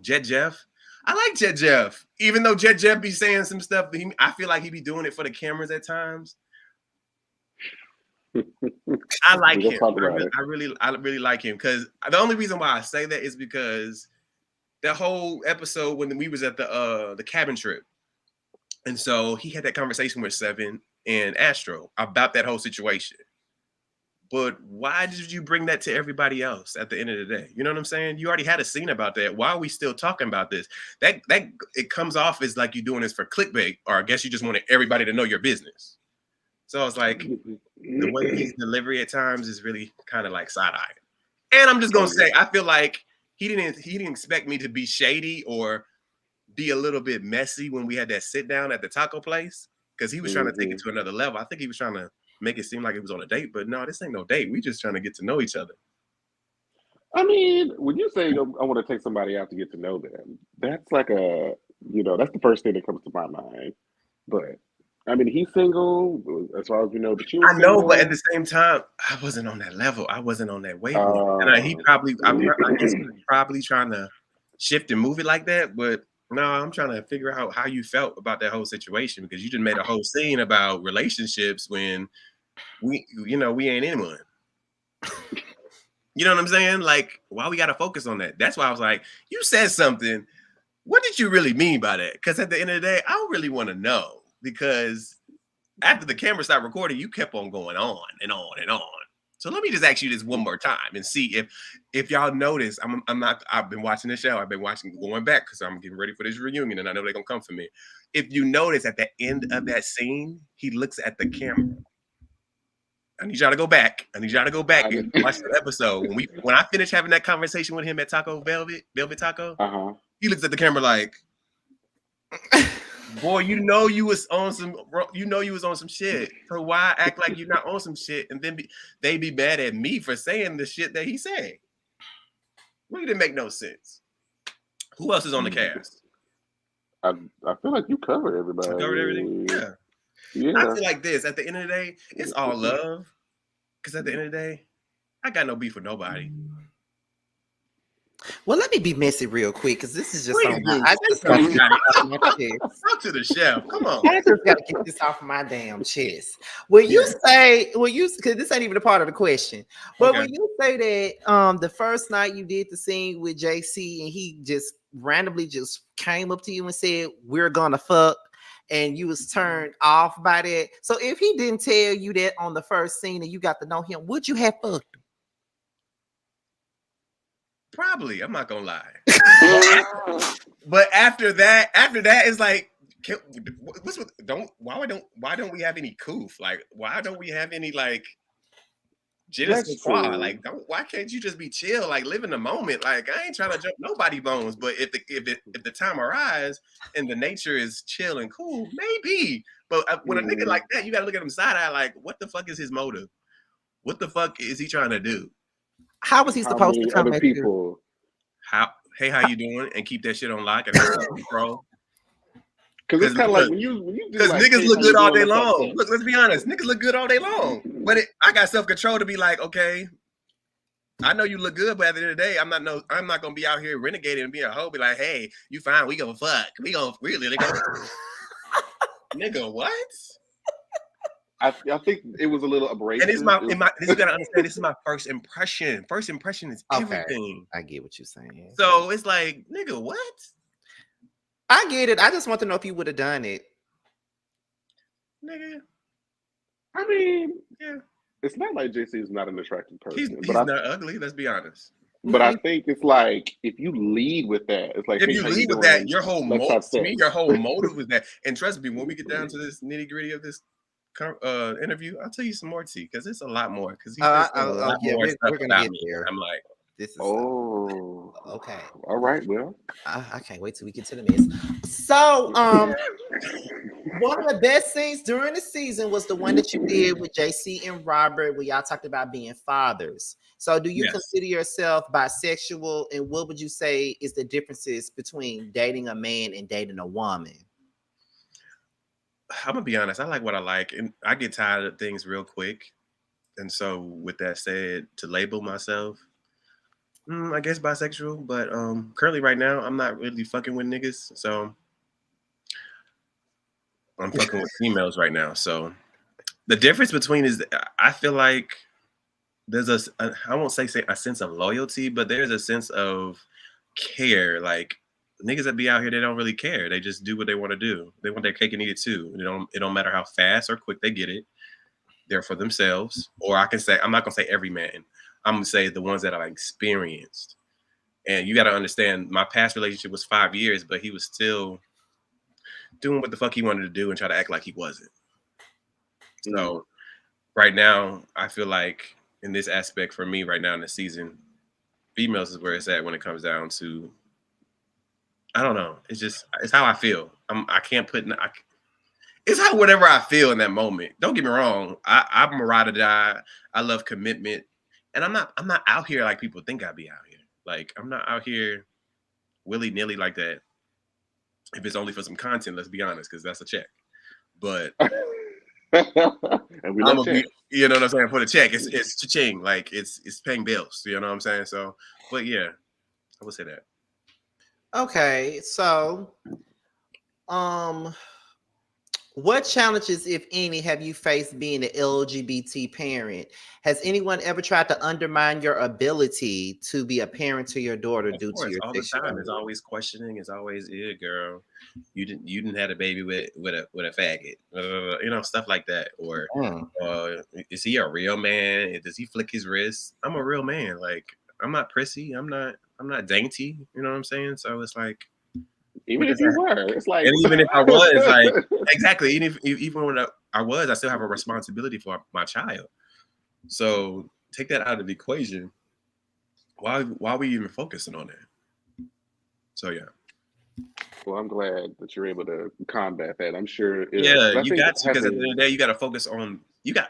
Jet Jeff. I like Jet Jeff, even though Jet Jeff be saying some stuff that I feel like he be doing it for the cameras at times. I like him. I really like him because the only reason why I say that is because that whole episode when we was at the cabin trip, and so he had that conversation with Seven and Astro about that whole situation. But why did you bring that to everybody else at the end of the day? You know what I'm saying? You already had a scene about that. Why are we still talking about this? That it comes off as like you're doing this for clickbait, or I guess you just wanted everybody to know your business. So it's like the way his delivery at times is really kind of like side-eyed. And I'm just gonna say, I feel like he didn't expect me to be shady or be a little bit messy when we had that sit down at the taco place, because he was trying to take it to another level. I think he was trying to make it seem like it was on a date, but no, this ain't no date. We just trying to get to know each other.
I mean, when you say I want to take somebody out to get to know them, that's like that's the first thing that comes to my mind. But I mean, he's single as far as we know. But
I know, but at the same time, I wasn't on that level. I wasn't on that wavelength. And he probably trying to shift and move it like that. But no, I'm trying to figure out how you felt about that whole situation, because you just made a whole scene about relationships when we ain't anyone. You know what I'm saying? Like, why we got to focus on that? That's why I was like, you said something. What did you really mean by that? Because at the end of the day, I don't really want to know, because after the camera stopped recording, you kept on going on and on and on. So let me just ask you this one more time and see if y'all notice. I've been watching the show. I've been going back because I'm getting ready for this reunion, and I know they're gonna come for me. If you notice at the end of that scene, he looks at the camera. I need y'all to go back. And watch the episode. When I finish having that conversation with him at Taco Velvet Taco, he looks at the camera like, boy, you was on some shit. So why act like you're not on some shit and then they be mad at me for saying the shit that he said? Well, it didn't make no sense. Who else is on the cast?
I feel like you covered everybody.
I covered everything? Yeah. I feel like this. At the end of the day, it's all love. Because at the end of the day, I got no beef with nobody.
Well, let me be messy real quick, because this is just
talk to the chef. Come on.
I just got to get this off my damn chest. You say, because this ain't even a part of the question, but when you say that the first night you did the scene with JC and he just randomly just came up to you and said, we're gonna fuck, and you was turned off by that. So if he didn't tell you that on the first scene and you got to know him, would you have fucked him?
Probably, I'm not gonna lie. But after that, it's like, why don't we have any coof? Like, why don't we have any like like, why can't you just be chill, like live in the moment? Like, I ain't trying to jump nobody bones, but if the time arrives and the nature is chill and cool, maybe. But when a nigga like that, you gotta look at him side eye, like, what the fuck is his motive? What the fuck is he trying to do?
How was he supposed to come at people?
How you doing? And keep that shit on lock and control.
Because it's kind of like when you do,
because like, niggas look good all day long. Look, let's be honest, niggas look good all day long. But I got self-control to be like, okay, I know you look good, but at the end of the day, I'm not gonna be out here renegading and being a hoe. Be like, hey, you fine? We gonna fuck. We really go. Nigga, what?
I think it was a little abrasive.
And it's my this you gotta understand. This is my first impression. First impression is
Okay.
everything.
I get what you're saying.
So it's like, nigga, what?
I get it. I just want to know if you would have done it.
Nigga.
I mean,
Yeah.
It's not like JC is not an attractive person.
He's not ugly, let's be honest.
But I think it's like if you lead with that, it's like
if you lead with that, your whole motive was that. And trust me, when we get down to this nitty gritty of this interview, I'll tell you some more tea because it's a lot more. Because he's a lot more stuff about me. There. I'm like,
this is
okay. All right, well,
I can't wait till we get to the mess. So, one of the best scenes during the season was the one that you did with JC and Robert, where y'all talked about being fathers. So, do you consider yourself bisexual, and what would you say is the differences between dating a man and dating a woman?
I'm gonna be honest. I like what I like, and I get tired of things real quick. And so, with that said, to label myself, I guess bisexual. But currently, right now, I'm not really fucking with niggas. So I'm fucking with females right now. So the difference between is I feel like there's I won't say a sense of loyalty, but there's a sense of care. Like niggas that be out here, they don't really care. They just do what they want to do. They want their cake and eat it too. It don't matter how fast or quick they get it. They're for themselves. Or I can say, I'm not gonna say every man. I'm gonna say the ones that I experienced. And you got to understand, my past relationship was 5 years, but he was still doing what the fuck he wanted to do and try to act like he wasn't. So right now, I feel like in this aspect for me right now in the season, females is where it's at when it comes down to, I don't know. It's how I feel. I can't put, it's how whatever I feel in that moment. Don't get me wrong. I'm a ride or die. I love commitment. And I'm not out here like people think I be out here. Like, I'm not out here willy-nilly like that. If it's only for some content, let's be honest, because that's a check. But
and we love check.
You know what I'm saying? For the check, it's cha-ching. Like, it's paying bills. You know what I'm saying? So, but yeah, I would say that.
Okay, so, what challenges, if any, have you faced being an LGBT parent? Has anyone ever tried to undermine your ability to be a parent to your daughter due to your
all the time? There's always questioning. It's always, yeah, girl, you didn't have a baby with a faggot, you know, stuff like that. Or is he a real man? Does he flick his wrist? I'm a real man. Like, I'm not prissy. I'm not dainty. You know what I'm saying? So it's like.
Even if you were, it's like,
and even if I was, like, exactly, even when I was, I still have a responsibility for my child. So take that out of the equation. Why are we even focusing on that? So yeah.
Well, I'm glad that you're able to combat that. I'm sure.
Yeah, you got to, because at the end of the day, you got to focus on.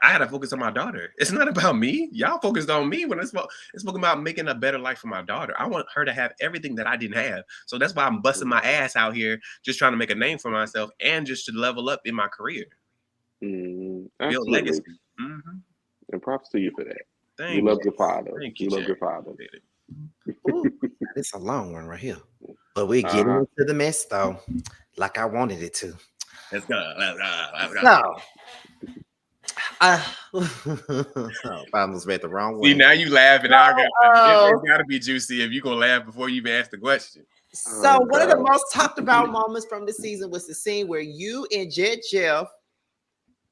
I had to focus on my daughter. It's not about me. Y'all focused on me when it's spoken about making a better life for my daughter. I want her to have everything that I didn't have. So that's why I'm busting my ass out here, just trying to make a name for myself and just to level up in my career.
Build
legacy.
And props to you for that.
Thank
you. Love your father.
Thank
you. Love your father.
Ooh, it's a long one right here. But we're getting into the mess though, like I wanted it to.
Let's go.
So, I almost read the wrong way.
See, now you laughing. It's got to be juicy if you're going to laugh before you even ask the question.
So, one of the most talked about moments from the season was the scene where you and Jeff,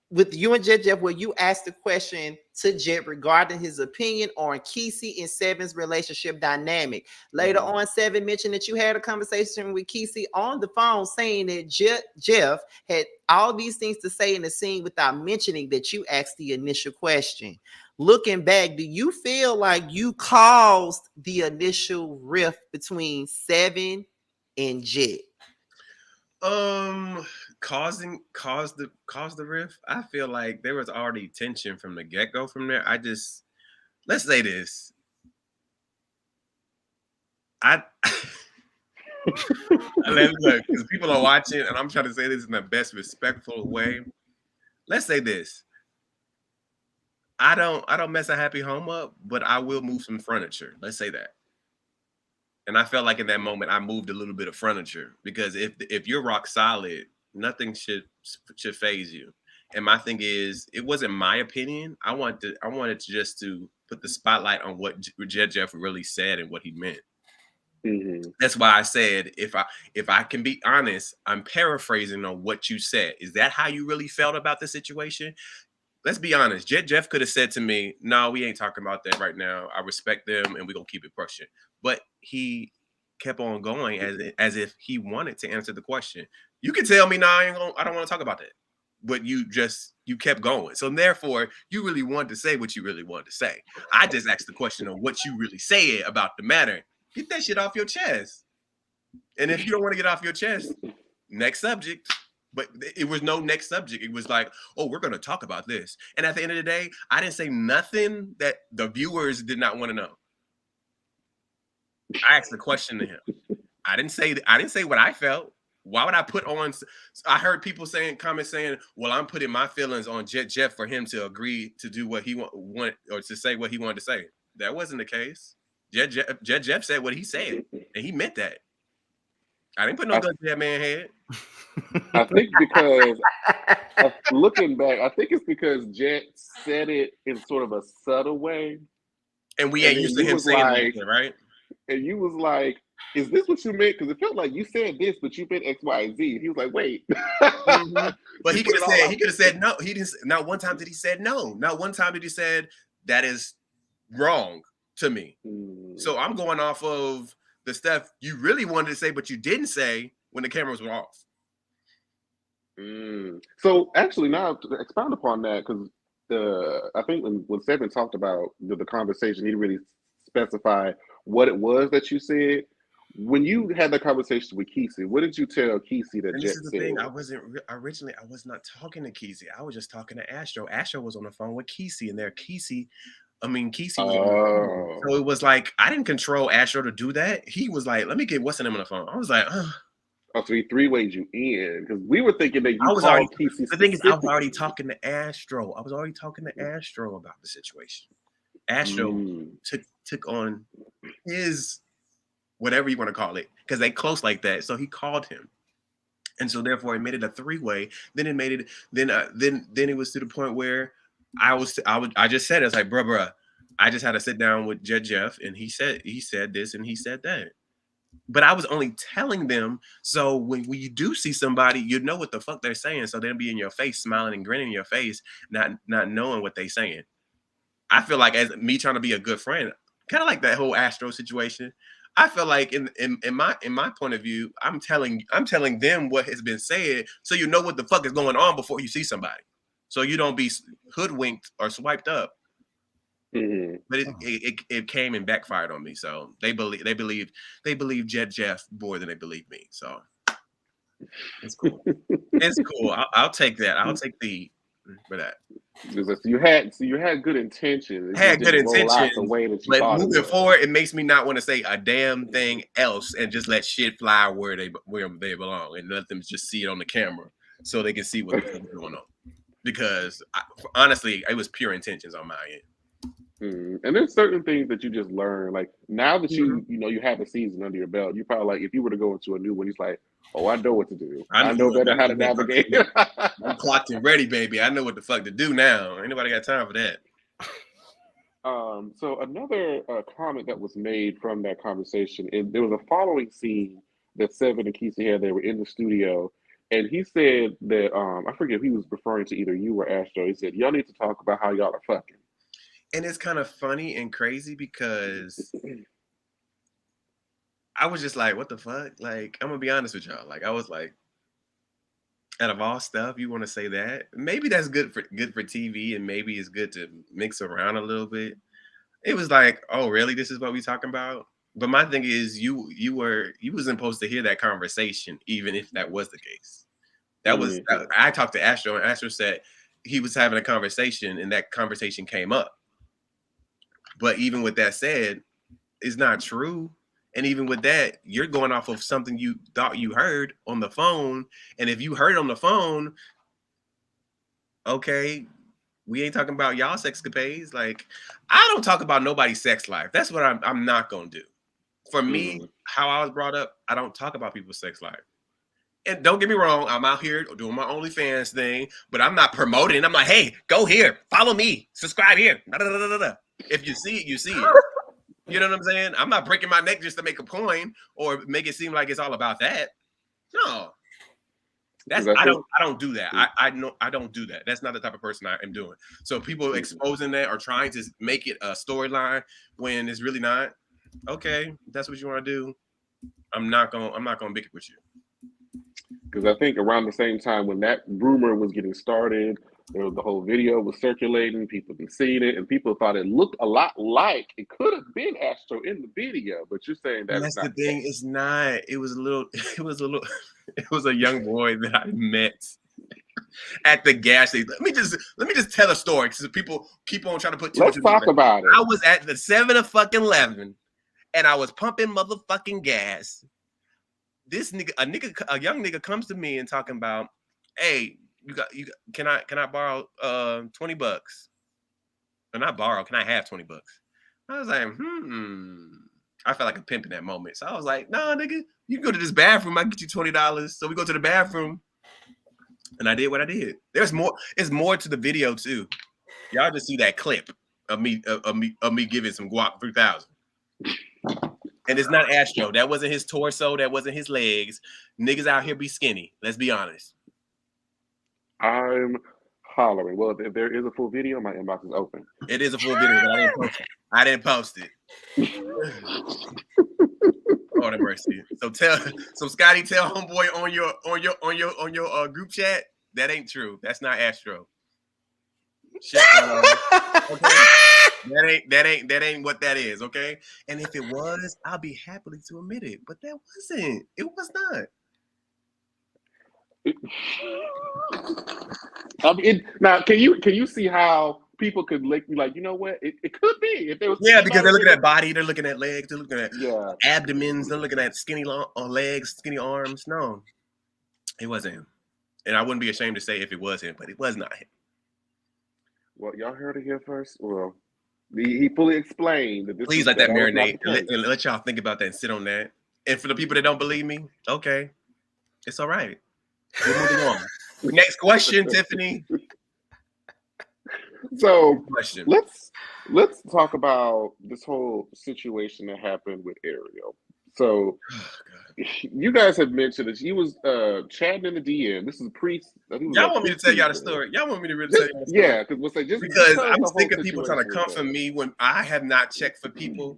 where you asked the question to Jet regarding his opinion on Kesey and Seven's relationship dynamic. Later on, Seven mentioned that you had a conversation with Kesey on the phone saying that Jeff had all these things to say in the scene without mentioning that you asked the initial question. Looking back, do you feel like you caused the initial rift between Seven and Jet?
Caused the rift. I feel like there was already tension from the get-go from there. Let's say this. Look, because people are watching, and I'm trying to say this in the best respectful way. Let's say this. I don't mess a happy home up, but I will move some furniture. Let's say that. And I felt like in that moment I moved a little bit of furniture because if you're rock solid, nothing should phase you. And my thing is, it wasn't my opinion. I wanted to just to put the spotlight on what Jeff really said and what he meant.
Mm-hmm.
That's why I said if I can be honest, I'm paraphrasing on what you said. Is that how you really felt about the situation? Let's be honest. Jeff could have said to me, "No, we ain't talking about that right now. I respect them, and we're gonna keep it pushing." But he kept on going as if he wanted to answer the question. You can tell me, "No, I don't want to talk about that," but you kept going. So therefore, you really wanted to say what you really wanted to say. I just asked the question of what you really said about the matter. Get that shit off your chest. And if you don't want to get off your chest, next subject. But it was no next subject. It was like, oh, we're going to talk about this. And at the end of the day, I didn't say nothing that the viewers did not want to know. I asked the question to him. I didn't say what I felt. Why would I put on? I heard people comments saying, well, I'm putting my feelings on Jeff for him to agree to do what he want or to say what he wanted to say. That wasn't the case. Jeff said what he said, and he meant that. I didn't put no gun to that man's head.
I think because looking back, I think it's because Jet said it in sort of a subtle way,
and we ain't used to him saying anything, right?
And you was like, "Is this what you meant?" Because it felt like you said this, but you meant X, Y, and Z. And he was like, "Wait."
Mm-hmm. But he could have said no. He didn't. Not one time did he said no. Not one time did he said that is wrong to me. So I'm going off of the stuff you really wanted to say, but you didn't say when the cameras were off.
So actually, now to expound upon that, because I think when Seven talked about the conversation, he didn't really specify what it was that you said. When you had that conversation with Kesey, what did you tell Kesey that Jet said?
This is the thing. I wasn't originally. I was not talking to Kesey. I was just talking to Astro. Astro was on the phone with Kesey, and Kesey was on the phone. So it was like I didn't control Astro to do that. He was like, "Let me get what's the name on the phone." I was like, "Oh,
so he three-wayed you in because we were thinking that you
called Kesey. The thing is, I was already talking to Astro. I was already talking to Astro about the situation. Astro took on his whatever you want to call it because they close like that. So he called him, and so therefore it made it a three-way. Then it made it. Then it was to the point where I just said, it's like, bruh, I just had to sit down with Jeff, and he said this and he said that. But I was only telling them so when you do see somebody, you know what the fuck they're saying. So they'll be in your face, smiling and grinning in your face, not knowing what they're saying. I feel like as me trying to be a good friend, kind of like that whole Astro situation. I feel like in my point of view, I'm telling them what has been said, so you know what the fuck is going on before you see somebody, so you don't be hoodwinked or swiped up. Mm-hmm. But it came and backfired on me. So they believe Jeff more than they believe me. So it's cool. It's cool. I'll take that. I'll take the for that.
So you had good intentions.
Had good intentions.
The way that you
but moving forward, it makes me not want to say a damn thing else and just let shit fly where they belong and let them just see it on the camera so they can see what's going on. Because honestly, it was pure intentions on my end.
And there's certain things that you just learn. Like now that you have a season under your belt, you probably like if you were to go into a new one, he's like, oh, I know what to do. I know better how to navigate.
I'm clocked and ready, baby. I know what the fuck to do now. Ain't nobody got time for that.
So another comment that was made from that conversation, and there was a following scene that Seven and Kesey had. They were in the studio, and he said that I forget if he was referring to either you or Astro. He said, y'all need to talk about how y'all are fucking.
And it's kind of funny and crazy because I was just like, what the fuck? Like, I'm going to be honest with y'all. Like, I was like, out of all stuff, you want to say that? Maybe that's good for TV and maybe it's good to mix around a little bit. It was like, oh, really? This is what we talking about? But my thing is you wasn't supposed to hear that conversation, even if that was the case. That was, I talked to Astro and Astro said he was having a conversation and that conversation came up. But even with that said, it's not true. And even with that, you're going off of something you thought you heard on the phone. And if you heard on the phone, okay, We ain't talking about y'all sexcapades. Like, I don't talk about nobody's sex life. That's what I'm not gonna do. For me, how I was brought up, I don't talk about people's sex life. And don't get me wrong, I'm out here doing my OnlyFans thing, but I'm not promoting. I'm like, hey, go here, follow me, subscribe here. Da, da, da, da, da. If you see it, you see it. You know what I'm saying? I'm not breaking my neck just to make a coin or make it seem like it's all about that. No. I don't do that. I know I don't do that. That's not the type of person I am doing. So people exposing that or trying to make it a storyline when it's really not. Okay, that's what you want to do. I'm not gonna bicker with you.
Because I think around the same time when that rumor was getting started, the whole video was circulating, people had seen it, and people thought it looked a lot like it could have been Astro in the video. But you're saying that
that's the thing. It's not. It was a young boy that I met at the gas station. Let me just tell a story because people keep on trying to put.
Let's talk about it.
I was at the 7-Eleven, and I was pumping motherfucking gas. This a young nigga comes to me and talking about, hey, can I borrow $20? And not borrow, can I have $20? I was like, I felt like a pimp in that moment. So I was like, nah, nigga, you can go to this bathroom, I'll get you $20. So we go to the bathroom. And I did what I did. There's more, it's more to the video too. Y'all just see that clip of me giving some guap 3,000. And it's not Astro. That wasn't his torso. That wasn't his legs. Niggas out here be skinny. Let's be honest.
I'm hollering. Well, if there is a full video, my inbox is open.
It is a full video, but I didn't post it. Oh, that mercy. So Scotty, tell homeboy on your group chat that ain't true. That's not Astro. Okay. That ain't what that is, okay? And if it was, I'll be happily to admit it. But that wasn't. It was
not. I mean, now can you see how people could be like, you know what? It could be if there was.
Yeah, because they're looking at body, they're looking at legs, they're looking at abdomens, they're looking at skinny legs, skinny arms. No, it wasn't him. And I wouldn't be ashamed to say if it was him, but it was not him.
Well, y'all heard it here first. Well, he fully explained that this.
Please let that marinate and let y'all think about that and sit on that. And for the people that don't believe me, okay, it's all right. We're moving on. Next question, Tiffany.
So let's talk about this whole situation that happened with Ariel. So you guys have mentioned that she was chatting in the DM. This is
y'all want me to tell y'all the story? Y'all want me to really tell y'all the story?
Yeah, because
I'm sick of people trying to come for me when I have not checked for people.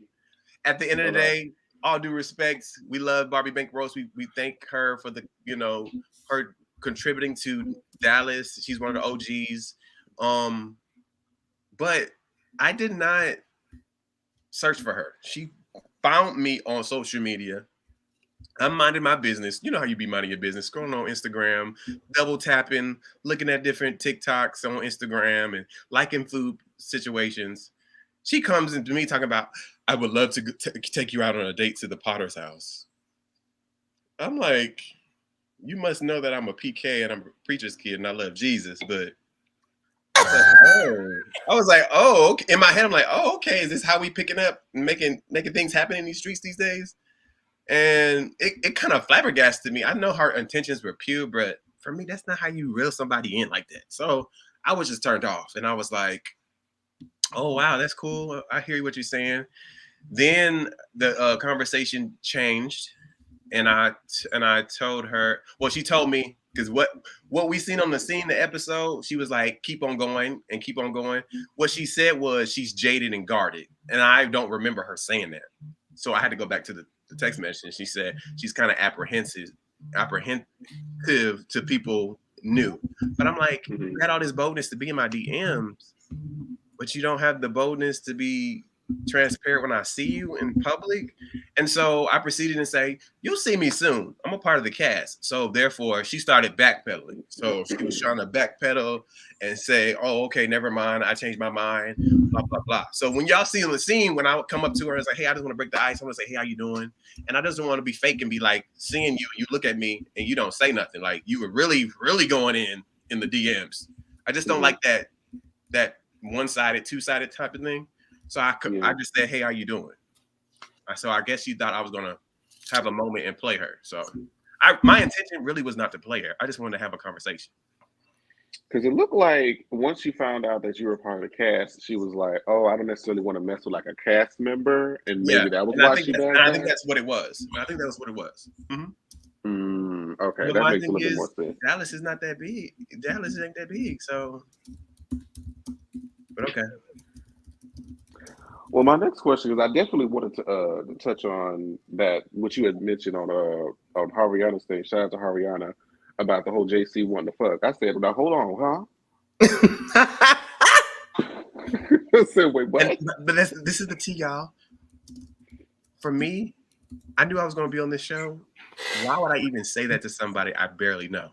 At the end of the day, all due respect, we love Barbie Bank Rose. We thank her for the her contributing to Dallas. She's one of the OGs. But I did not search for her. She found me on social media. I'm minding my business. You know how you be minding your business, scrolling on Instagram, double tapping, looking at different TikToks on Instagram and liking food situations. She comes into me talking about, I would love to take you out on a date to the Potter's house. I'm like, you must know that I'm a PK and I'm a preacher's kid and I love Jesus, but I was like, oh, okay. In my head, I'm like, oh, okay. Is this how we picking up and making things happen in these streets these days? And it kind of flabbergasted me. I know her intentions were pure, but for me, that's not how you reel somebody in like that. So I was just turned off, and I was like, oh wow, that's cool. I hear what you're saying. Then the conversation changed, and I told her. Well, she told me. Because what we seen on the episode, she was like, keep on going and keep on going. What she said was she's jaded and guarded. And I don't remember her saying that. So I had to go back to the text message. She said she's kind of apprehensive to people new. But I'm like, you had all this boldness to be in my DMs, but you don't have the boldness to be transparent when I see you in public. And so I proceeded to say, you'll see me soon. I'm a part of the cast. So therefore she started backpedaling. So she was trying to backpedal and say, oh, okay, never mind. I changed my mind, blah, blah, blah. So when y'all see on the scene, when I would come up to her and say, hey, I just want to break the ice. I want to say, hey, how you doing? And I just don't want to be fake and be like, seeing you look at me and you don't say nothing. Like you were really, really going in the DMs. I just don't like that that one-sided, two-sided type of thing. So I just said, "Hey, how you doing?" So I guess she thought I was gonna have a moment and play her. So my intention really was not to play her. I just wanted to have a conversation.
Because it looked like once she found out that you were part of the cast, she was like, "Oh, I don't necessarily want to mess with like a cast member," and maybe that was why she backed out.
I think that's what it was. I think that was what it was.
Okay, that makes a little bit more sense.
Dallas is not that big. Dallas ain't that big, so. But okay.
Well, my next question is I definitely wanted to touch on that what you had mentioned on Hariana's thing. Shout out to Hariana about the whole JC wanting to fuck. I said, "Now hold on, huh?" I said, "Wait, what?"
But this is the tea, y'all. For me, I knew I was going to be on this show. Why would I even say that to somebody I barely know?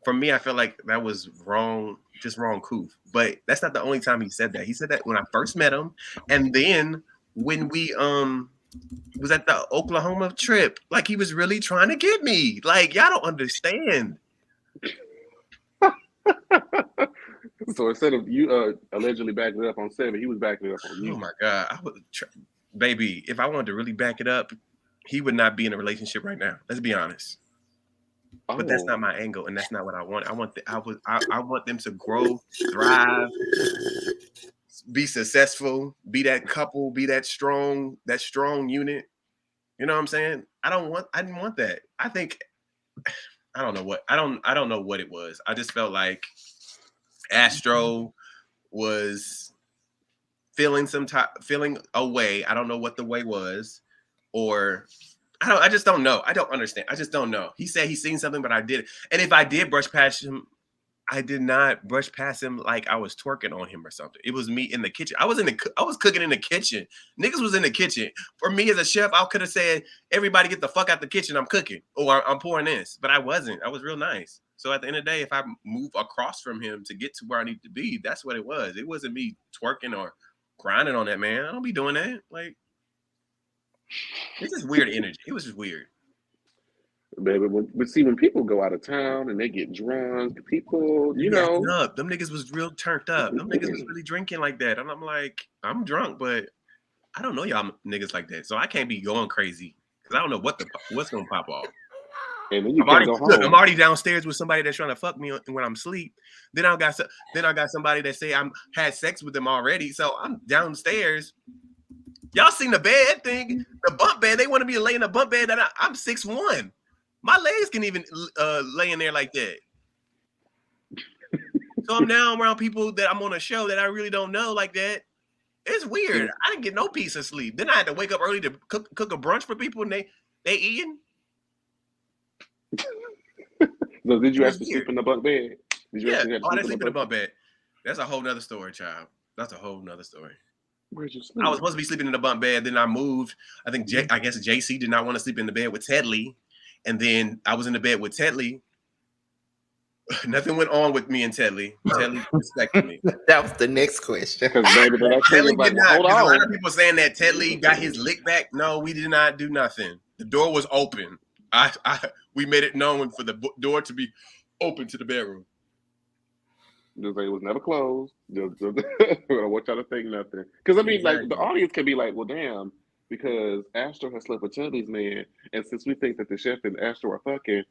For me, I feel like that was wrong, just wrong coup. But that's not the only time he said that. He said that when I first met him, and then when we was at the Oklahoma trip, like he was really trying to get me. Like y'all don't understand.
So instead of you allegedly backing it up on 7, he was backing it up on you.
Oh my God, baby! If I wanted to really back it up, he would not be in a relationship right now. Let's be honest. But that's not my angle, and that's not what I want. I want them to grow, thrive, be successful, be that couple, be that strong unit. You know what I'm saying? I didn't want that. I think I don't know what it was. I just felt like Astro was feeling a way. I don't know what the way was, or I just don't know. I don't understand. I just don't know. He said he's seen something, but I did. And if I did brush past him, I did not brush past him like I was twerking on him or something. It was me in the kitchen. I was cooking in the kitchen. Niggas was in the kitchen. For me as a chef, I could have said, "Everybody get the fuck out the kitchen. I'm cooking or I'm pouring this." But I wasn't. I was real nice. So at the end of the day, if I move across from him to get to where I need to be, that's what it was. It wasn't me twerking or grinding on that man. I don't be doing that. Like, it's just weird energy. It was just weird.
Baby, when people go out of town and they get drunk, people,
them niggas was real turned up. Them niggas was really drinking like that. And I'm like, I'm drunk, but I don't know y'all niggas like that. So I can't be going crazy because I don't know what's going to pop off.
And then I'm
already downstairs with somebody that's trying to fuck me when I'm asleep. Then I got somebody that say I'm had sex with them already. So I'm downstairs. Y'all seen the bed thing, the bump bed. They wanted me to lay in a bump bed. That I'm 6'1". My legs can even lay in there like that. So I'm now around people that I'm on a show that I really don't know like that. It's weird. I didn't get no peace of sleep. Then I had to wake up early to cook a brunch for people, and they eating.
So did you actually sleep in the bunk bed?
I sleep in the bunk bed. That's a whole nother story, child. That's a whole nother story.
Where'd you sleep?
I was supposed to be sleeping in the bunk bed. Then I moved. I guess JC did not want to sleep in the bed with Ted Lee. And then I was in the bed with Ted Lee. Nothing went on with me and Ted Lee. Ted Lee respected me.
That was the next question.
Baby,
Ted Lee did not. A lot of people saying that Ted Lee got his lick back. No, we did not do nothing. The door was open. We made it known for the door to be open to the bedroom.
Just like it was never closed. I don't want y'all to think nothing. Because I mean, like the audience can be like, "Well, damn," because Astro has slept with Teddy's man, and since we think that the chef and Astro are fucking,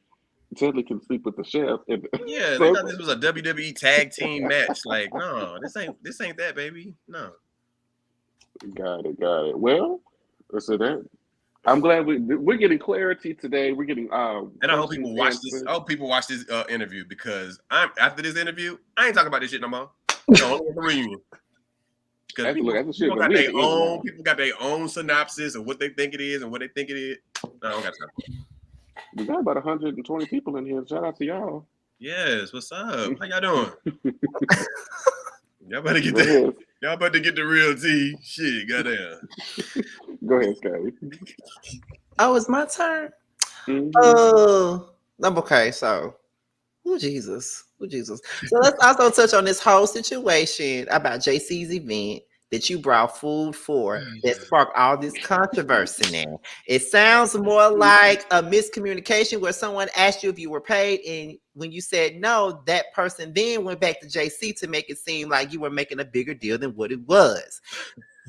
Teddy can sleep with the chef.
Yeah, they thought this was a WWE tag team match. Like, no, this ain't that, baby. No.
Got it. Well, so that I'm glad we're getting clarity today. We're getting
and I hope people watch this. I hope people watch this interview because after this interview, I ain't talking about this shit no more. Only a reunion. Because people got their own synopsis of what they think it is and what they think it is. No, I don't got time.
We got about 120 people in here. Shout out to y'all.
Yes, what's up? How y'all doing? Y'all better get the y'all about to get the real tea. Shit, goddamn.
Go ahead, Scotty.
Oh, it's my turn. Mm-hmm. Okay, so Jesus. So let's also touch on this whole situation about JC's event. that you brought food for that sparked all this controversy now? It sounds more like a miscommunication where someone asked you if you were paid, and when you said no, that person then went back to JC to make it seem like you were making a bigger deal than what it was.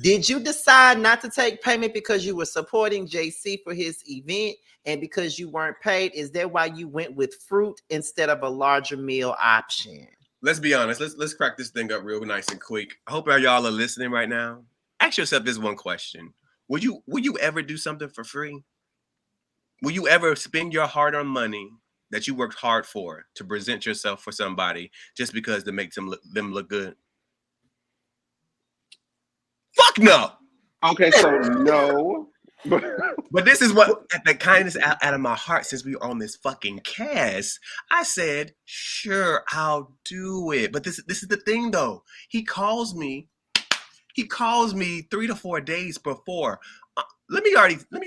Did you decide not to take payment because you were supporting JC for his event and because you weren't paid? Is that why you went with fruit instead of a larger meal option?
Let's be honest. Let's crack this thing up real nice and quick. I hope y'all are listening right now. Ask yourself this one question: Will you ever do something for free? Will you ever spend your hard-earned money that you worked hard for to present yourself for somebody just because to make them look good? Fuck no.
Okay, so no.
But this is what the kindness out of my heart, since we were on this fucking cast, I said, sure, I'll do it. But this is the thing though. He calls me 3 to 4 days before. Let me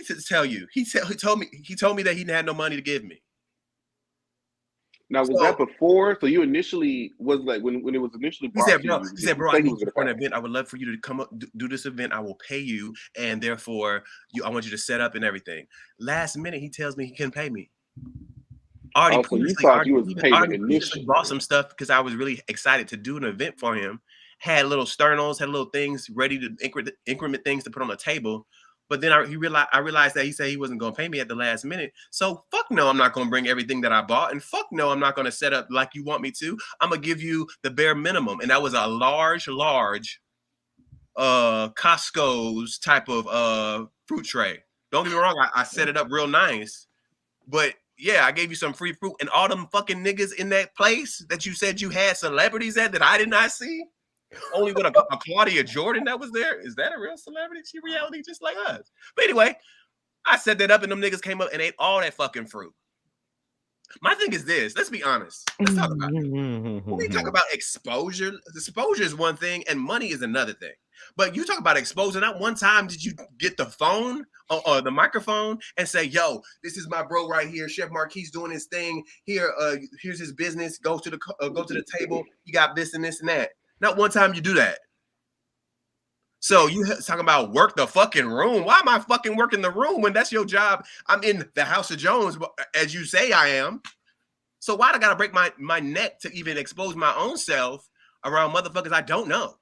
just tell you. He told me that he had no money to give me.
Now, was that before? So you initially was like when it was initially brought to you.
He said, bro, I need you for an event. I would love for you to come up, do this event. I will pay you, and therefore, I want you to set up and everything. Last minute, he tells me he couldn't pay me.
So you thought you was paying initially.
Bought some stuff because I was really excited to do an event for him. Had little sternos, had little things ready to increment things to put on the table. But then I realized that he said he wasn't going to pay me at the last minute. So fuck no, I'm not going to bring everything that I bought. And fuck no, I'm not going to set up like you want me to. I'm going to give you the bare minimum. And that was a large Costco's type of fruit tray. Don't get me wrong, I set it up real nice. But yeah, I gave you some free fruit. And all them fucking niggas in that place that you said you had celebrities at that I did not see. Only with a Claudia Jordan that was there. Is that a real celebrity? She reality just like us. But anyway, I set that up and them niggas came up and ate all that fucking fruit. My thing is this. Let's be honest. Let's talk about it. When we talk about exposure is one thing and money is another thing. But you talk about exposure. Not one time did you get the phone or the microphone and say, yo, this is my bro right here. Chef Marquise doing his thing. Here, here's his business. Go to the table. You got this and this and that. Not one time you do that. So you talking about work the fucking room. Why am I fucking working the room when that's your job? I'm in the House of Jones, as you say I am. So why do I gotta break my neck to even expose my own self around motherfuckers I don't know?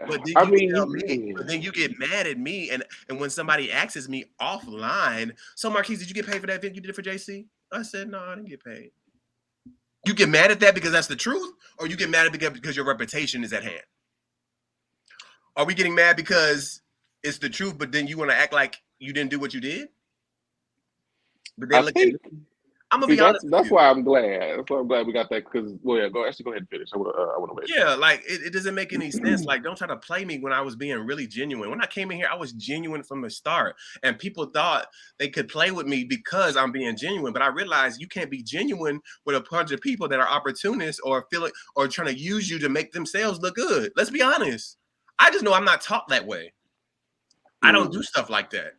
But then you get mad at me, and when somebody asks me offline, so Marquise, did you get paid for that event you did for JC? I said, no, I didn't get paid. You get mad at that because that's the truth, or you get mad at it because your reputation is at hand? Are we getting mad because it's the truth, but then you want to act like you didn't do what you did? But then I'm gonna be honest.
That's why I'm glad. That's why I'm glad we got that. Because go ahead and finish. I want to wait.
Yeah, like it doesn't make any sense. Like, don't try to play me when I was being really genuine. When I came in here, I was genuine from the start, and people thought they could play with me because I'm being genuine. But I realized you can't be genuine with a bunch of people that are opportunists or trying to use you to make themselves look good. Let's be honest. I just know I'm not taught that way. I don't do stuff like that.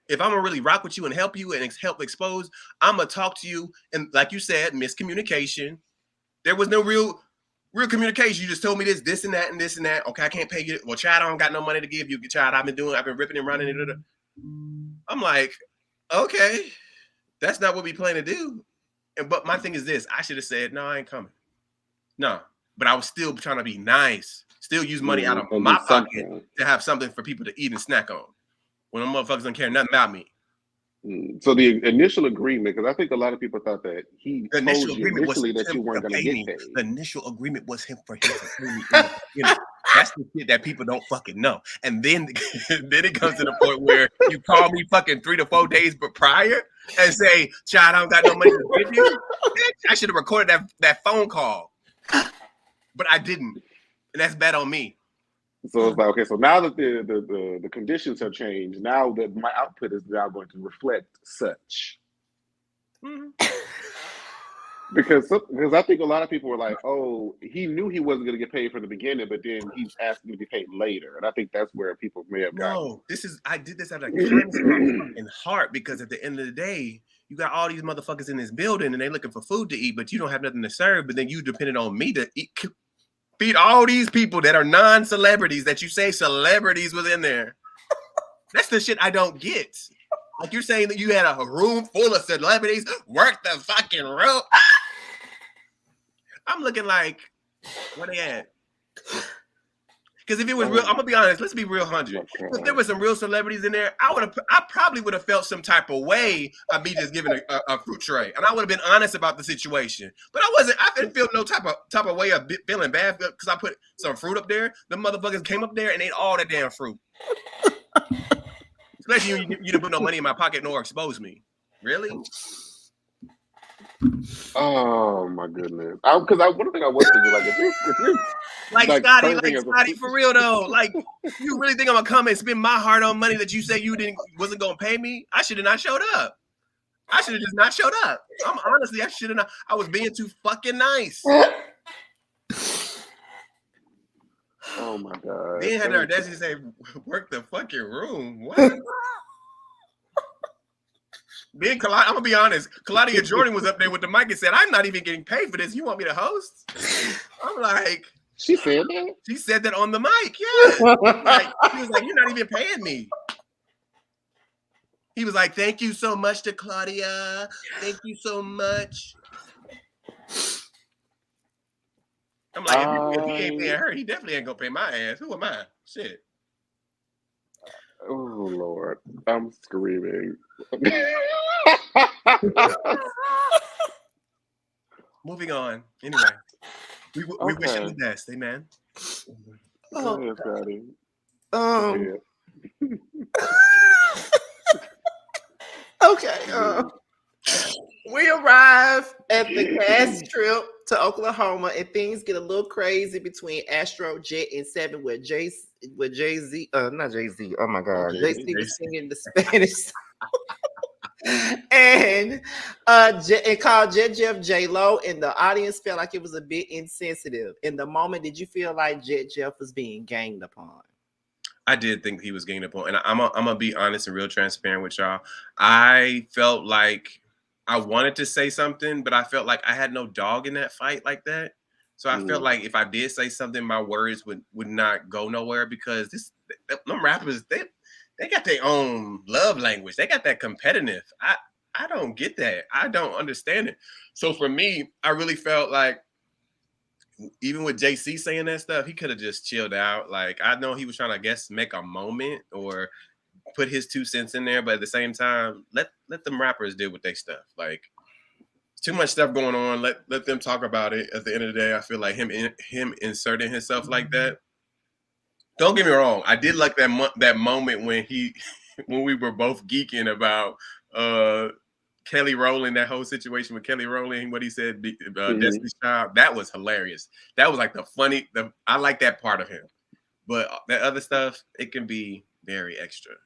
If I'm gonna really rock with you and help you and help expose, I'm gonna talk to you. And like you said, miscommunication. There was no real communication. You just told me this and that and this and that. Okay, I can't pay you. Well, Chad, I don't got no money to give you. Chad, I've been ripping and running it. I'm like, okay, that's not what we plan to do. But my thing is this: I should have said, no, I ain't coming. No, but I was still trying to be nice. Still use money out of my pocket to have something for people to eat and snack on. When them motherfuckers don't care nothing about me.
So the initial agreement, because I think a lot of people thought that he told you initially that you weren't going to get paid.
The initial agreement was him for him to pay me. That's the shit that people don't fucking know. And then it comes to the point where you call me fucking 3 to 4 days prior and say, "Child, I don't got no money to give you." I should have recorded that phone call, but I didn't, and that's bad on me.
So it's like, okay, so now that the conditions have changed, now that my output is now going to reflect such. Because I think a lot of people were like, oh, he knew he wasn't going to get paid from the beginning, but then he's asking to be paid later. And I think that's where people may have gotten.
No, I did this out of kindness of my fucking heart, because at the end of the day, you got all these motherfuckers in this building and they looking for food to eat, but you don't have nothing to serve, but then you depended on me to eat. feed all these people that are non-celebrities that you say celebrities was in there. That's the shit I don't get. Like you're saying that you had a room full of celebrities, work the fucking room. I'm looking like, where they at? Because if it was real, I'm gonna be honest. Let's be real, 100. If there were some real celebrities in there, I probably would have felt some type of way of me just giving a fruit tray, and I would have been honest about the situation. But I wasn't. I didn't feel no type of way of feeling bad because I put some fruit up there. The motherfuckers came up there and ate all that damn fruit. Especially you didn't put no money in my pocket nor expose me. Really?
Oh my goodness! Because one thing I was thinking, like, if you
like Scotty, for real though, like, you really think I'm gonna come and spend my hard-earned money that you say you wasn't gonna pay me? I should have not showed up. I should have just not showed up. I should have not. I was being too fucking nice.
Oh my god!
Then had the audacity to say, "Work the fucking room." What? Then I'm gonna be honest. Claudia Jordan was up there with the mic and said, "I'm not even getting paid for this. You want me to host?" I'm like,
she said that.
She said that on the mic. Yeah. He was like, "You're not even paying me." He was like, "Thank you so much to Claudia. Thank you so much." I'm like, if he ain't paying her, he definitely ain't gonna pay my ass. Who am I? Shit.
Oh Lord, I'm screaming.
Moving on. Anyway, we wish him the best. Amen.
Go ahead, Scotty.
Okay. We arrive at the cast trip to Oklahoma, and things get a little crazy between Astro, Jet, and Seven, with Jay-Z. Not Jay-Z. Oh my God, Jay-Z was singing the Spanish song. And called Jet Jeff J-Lo, and the audience felt like it was a bit insensitive. In the moment, did you feel like Jet Jeff was being ganged upon?
I did think he was ganged upon, and I'm gonna be honest and real transparent with y'all. I felt like I wanted to say something, but I felt like I had no dog in that fight like that. So I felt like if I did say something, my words would not go nowhere, because them rappers, they got their own love language. They got that competitive. I don't get that. I don't understand it. So for me, I really felt like, even with JC saying that stuff, he could have just chilled out. Like, I know he was trying to, I guess, make a moment or put his 2 cents in there, but at the same time, let them rappers deal with their stuff. Like, too much stuff going on. Let them talk about it. At the end of the day, I feel like him inserting himself like that. Don't get me wrong. I did like that moment when when we were both geeking about Kelly Rowland, that whole situation with Kelly Rowland, what he said, Destiny's Child. That was hilarious. That was like I like that part of him. But that other stuff, it can be very extra.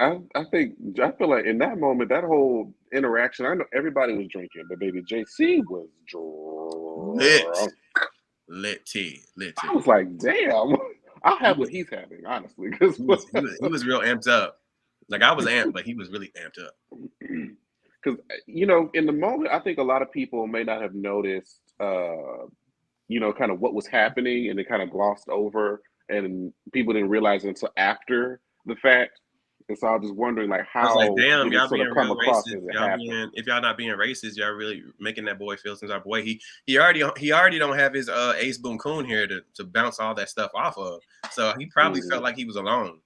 I feel like in that moment, that whole interaction, I know everybody was drinking, but baby JC was drunk.
Lit tea.
I was like, damn, I'll have what he's having, honestly. Because
he was real amped up. Like, I was amped, but he was really amped up.
Because, in the moment, I think a lot of people may not have noticed, kind of what was happening, and they kind of glossed over, and people didn't realize it until after the fact. And so I was just wondering, like, how
I was like, damn, y'all being real
racist.
If y'all not being racist, y'all really making that boy feel some type of way. He already don't have his Ace Boon Coon here to bounce all that stuff off of. So he probably felt like he was alone.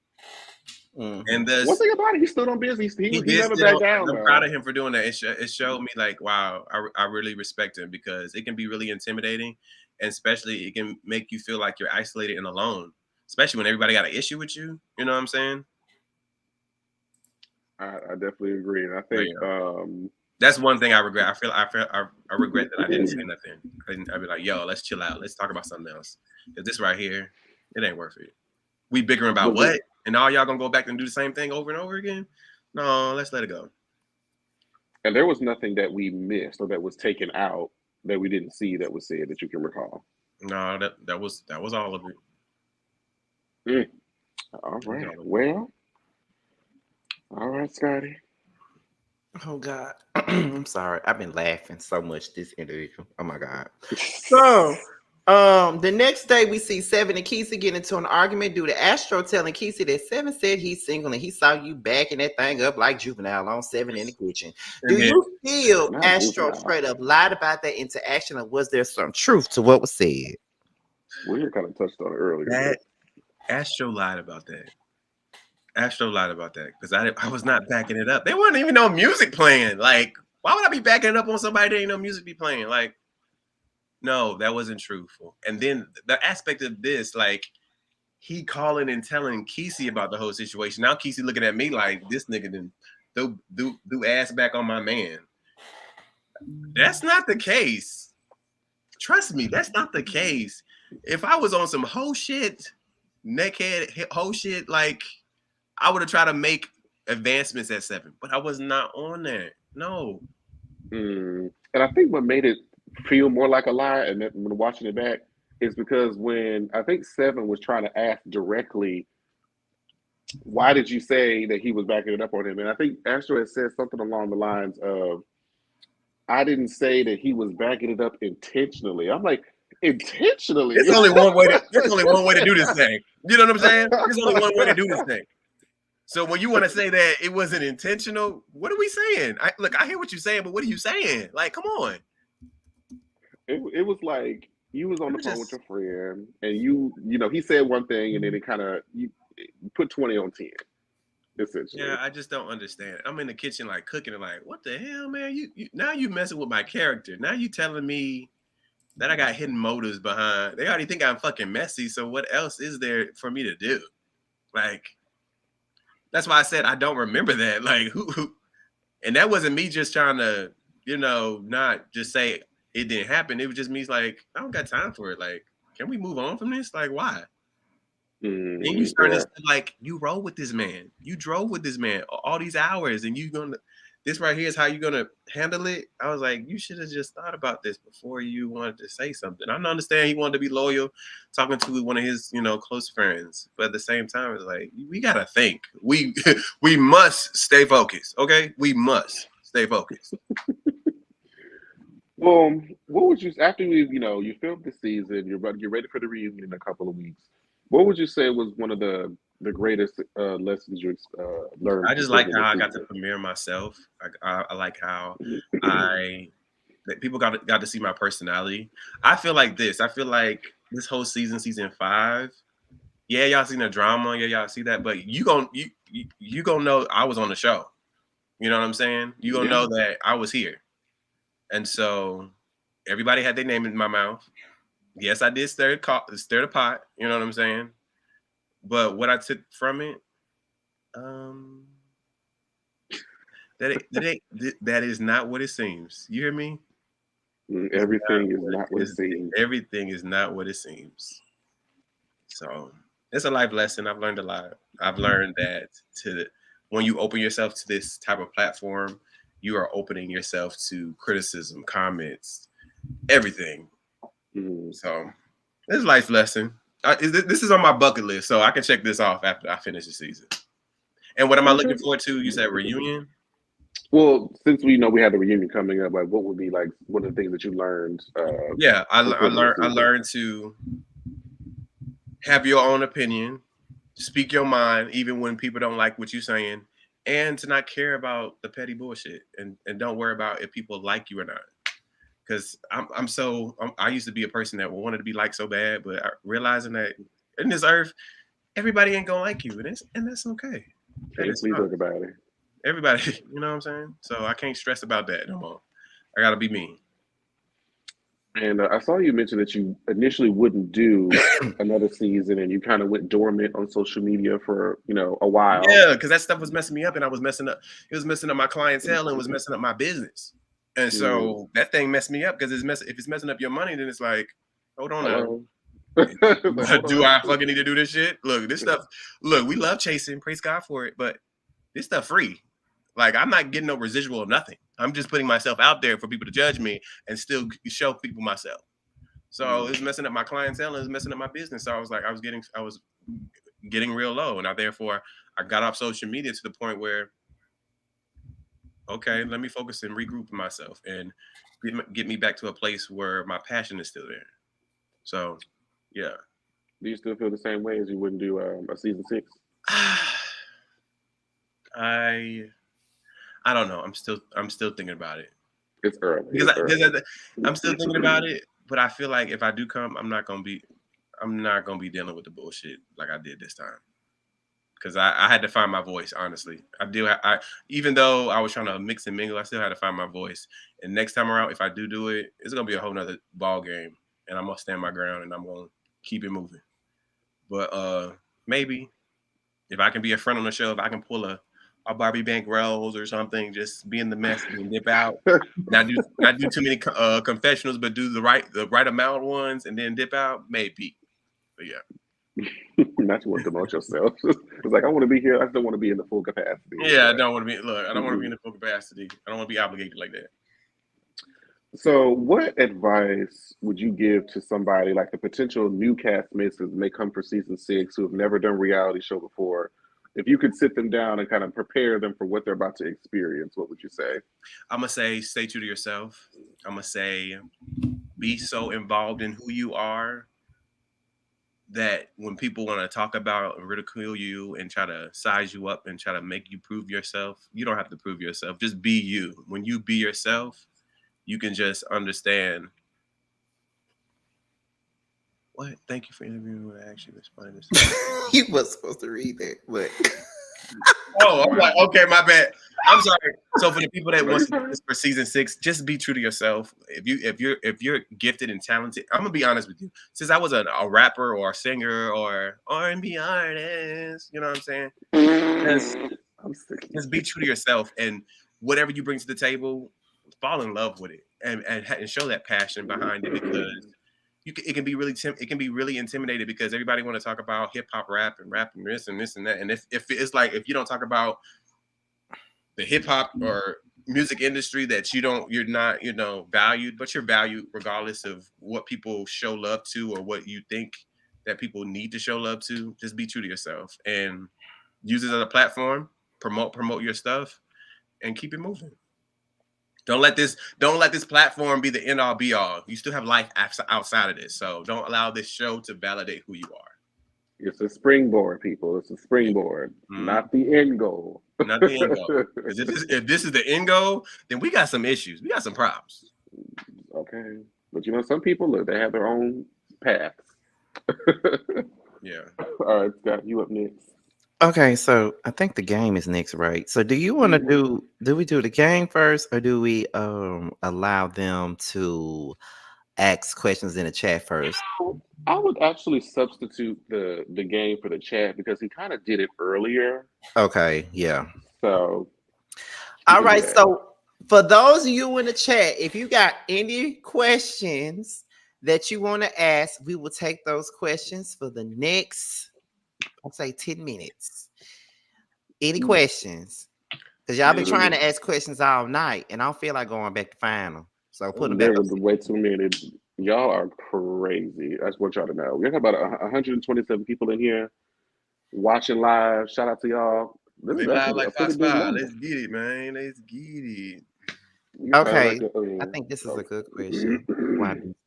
And
one thing about it, he stood on business. He never backed down.
I'm proud of him for doing that. It showed me, like, wow, I really respect him, because it can be really intimidating, and especially it can make you feel like you're isolated and alone, especially when everybody got an issue with you. You know what I'm saying?
I definitely agree, and I think
that's one thing I regret. I regret that I didn't say nothing. I'd be like, yo, let's chill out. Let's talk about something else. Because this right here, it ain't worth it. We bickering about what? And all y'all gonna go back and do the same thing over and over again? No, let's let it go.
And there was nothing that we missed or that was taken out that we didn't see that was said that you can recall.
No, that was all of
it. All right. Well. All right, Scotty.
Oh God, I'm sorry. I've been laughing so much this interview. Oh my God. So The next day we see Seven and Kesey get into an argument due to Astro telling Kesey that Seven said he's single and he saw you backing that thing up like Juvenile on Seven in the kitchen. Do
And then
you feel
Not
Astro
Juvenile.
straight up lied about that interaction, or was there some truth to what was said?
We kind of touched on it earlier.
that Astro lied about that. Astro lied about that because I was not backing it up. There wasn't even no music playing. Like, why would I be backing it up on somebody that ain't no music be playing? Like, no, that wasn't truthful. And then the aspect of this, like, he calling and telling Kesey about the whole situation. Now Kesey looking at me like this nigga didn't do ass back on my man. That's not the case. Trust me, that's not the case. If I was on some whole shit, neckhead whole shit, like I would have tried to make advancements at Seven, but I was not on that. No.
And I think what made it feel more like a lie, and when watching it back, is because when I think Seven was trying to ask directly, why did you say that he was backing it up on him? And I think Astro had said something along the lines of, I didn't say that he was backing it up intentionally. I'm like, intentionally?
There's only one way to do this thing. You know what I'm saying? There's only one way to do this thing. So when you want to say that it wasn't intentional, what are we saying? I hear what you're saying, but what are you saying? Like, come on.
It was like you was on the phone with your friend, and you know, he said one thing, and then it kind of you put 20 on 10. Essentially.
Yeah, I just don't understand. I'm in the kitchen like cooking and like, what the hell, man? You now you messing with my character. Now you telling me that I got hidden motives behind. They already think I'm fucking messy. So what else is there for me to do? Like, that's why I said I don't remember that. Like, who and that wasn't me just trying to, not just say it didn't happen. It was just me like, I don't got time for it. Like, can we move on from this? Like, why? Then you start to like, you roll with this man. You drove with this man all these hours, and this right here is how you're gonna handle it. I was like, you should have just thought about this before you wanted to say something. I understand he wanted to be loyal, talking to one of his, close friends, but at the same time, it's like we gotta think. We must stay focused. Okay, we must stay focused.
Well, what would you after you filmed the season, you're about to get ready for the reunion in a couple of weeks? What would you say was one of the greatest lessons you learned?
I just like how I got to premiere myself. I like how that people got to see my personality. I feel like this whole season 5. Yeah, y'all seen the drama. Yeah, y'all see that. But you gonna know I was on the show. You know what I'm saying? You gonna know that I was here. And so everybody had their name in my mouth. Yes, I did stir the pot. You know what I'm saying? But what I took from it, that is not what it seems. You hear me?
Everything is not what it seems.
Everything is not what it seems. So it's a life lesson. I've learned a lot. I've learned that when you open yourself to this type of platform, you are opening yourself to criticism, comments, everything. So it's a life lesson. This is on my bucket list, so I can check this off after I finish the season. And what am I looking forward to? You said reunion?
Well, since we know we have the reunion coming up, like what would be like one of the things that you learned?
I learned to have your own opinion, speak your mind, even when people don't like what you're saying, and to not care about the petty bullshit, and don't worry about if people like you or not. Because I used to be a person that wanted to be liked so bad, but realizing that in this earth, everybody ain't gonna like you, and that's okay.
Please talk about it.
Everybody, you know what I'm saying? So I can't stress about that no more. I gotta be me.
And I saw you mention that you initially wouldn't do another season, and you kind of went dormant on social media for a while.
Yeah, because that stuff was messing me up, and I was messing up. It was messing up my clientele and was messing up my business. And so that thing messed me up because if it's messing up your money, then it's like, hold on now. Do I fucking need to do this shit? Look, this stuff. Look, we love chasing. Praise God for it, but this stuff free. Like I'm not getting no residual of nothing. I'm just putting myself out there for people to judge me and still show people myself. So it's messing up my clientele and it's messing up my business. So I was getting real low, and I got off social media to the point where, okay, let me focus and regroup myself and get me back to a place where my passion is still there. So, yeah.
Do you still feel the same way as you wouldn't do a season 6?
I I don't know. I'm still thinking about it
It's early.
because,
It's early.
I'm still thinking about it. But I feel like if I do come, I'm not gonna be dealing with the bullshit like I did this time. Because I had to find my voice. Honestly, I do. Even though I was trying to mix and mingle, I still had to find my voice. And next time around, if I do it, it's gonna be a whole nother ball game. And I'm gonna stand my ground and I'm gonna keep it moving. But maybe if I can be a friend on the show, if I can pull a Barbie Bank Rose or something, just be in the mess and dip out. Not do too many confessionals, but do the right amount ones and then dip out. Maybe, but yeah,
Not you want to demote yourself. It's like I want to be here. I still want to be in the full capacity.
yeah. I don't want to be. Look, I don't want to be in the full capacity. I don't want to be obligated like that.
So, what advice would you give to somebody like the potential new castmates that may come for season 6 who have never done reality show before? If you could sit them down and kind of prepare them for what they're about to experience, what would you say?
I'm gonna say stay true to yourself. I'm gonna say be so involved in who you are that when people want to talk about and ridicule you and try to size you up and try to make you prove yourself, you don't have to prove yourself. Just be you. When you be yourself, you can just understand. What? Thank you for interviewing me. I actually responded to.
You was supposed to read that, but
Oh, I'm like, okay, my bad. I'm sorry. So for the people that wants to do this for season 6, just be true to yourself. If you're gifted and talented, I'm gonna be honest with you. Since I was a rapper or a singer or R&B artist, you know what I'm saying? Just,
I'm sick.
just be true to yourself, and whatever you bring to the table, fall in love with it, and show that passion behind it because it can be really intimidated because everybody want to talk about hip hop rap and this and this and that. And if it's like if you don't talk about the hip hop or music industry that you're not valued, but you're valued regardless of what people show love to or what you think that people need to show love to. Just be true to yourself and use it as a platform, promote your stuff and keep it moving. Don't let this platform be the end all be all. You still have life outside of this. So don't allow this show to validate who you are.
It's a springboard, people. It's a springboard, not the end goal.
Not the end goal. Because if this is the end goal, then we got some issues. We got some problems.
Okay. But some people, look, they have their own paths.
Yeah.
All right, Scott, you up next.
okay. So I think the game is next, right? So do you want to do we do the game first, or do we allow them to ask questions in the chat first?
I would actually substitute the game for the chat because he kind of did it earlier.
Okay, yeah.
So
All right. So for those of you in the chat, if you got any questions that you want to ask, we will take those questions for the next, I'll say 10 minutes. Any questions? Because y'all been trying to ask questions all night, and I don't feel like going back to find them. So put them back.
There was way too many. Y'all are crazy. I just want y'all to know. We have about 127 people in here watching live. Shout out to y'all.
This is like Fox 5. Let's get it, man. Let's get it.
Okay, I think this is a good question.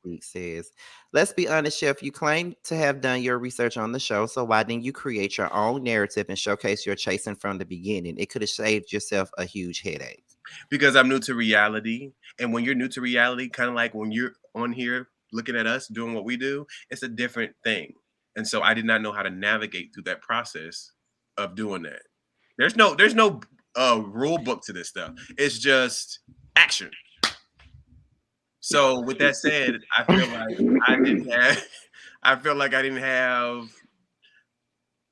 Week says, let's be honest, Chef. You claim to have done your research on the show, so why didn't you create your own narrative and showcase your chasing from the beginning? It could have saved yourself a huge headache.
Because I'm new to reality, and when you're new to reality, kind of like when you're on here looking at us doing what we do, it's a different thing. And so I did not know how to navigate through that process of doing that. There's no rule book to this stuff. It's just action. So with that said, I feel like I didn't have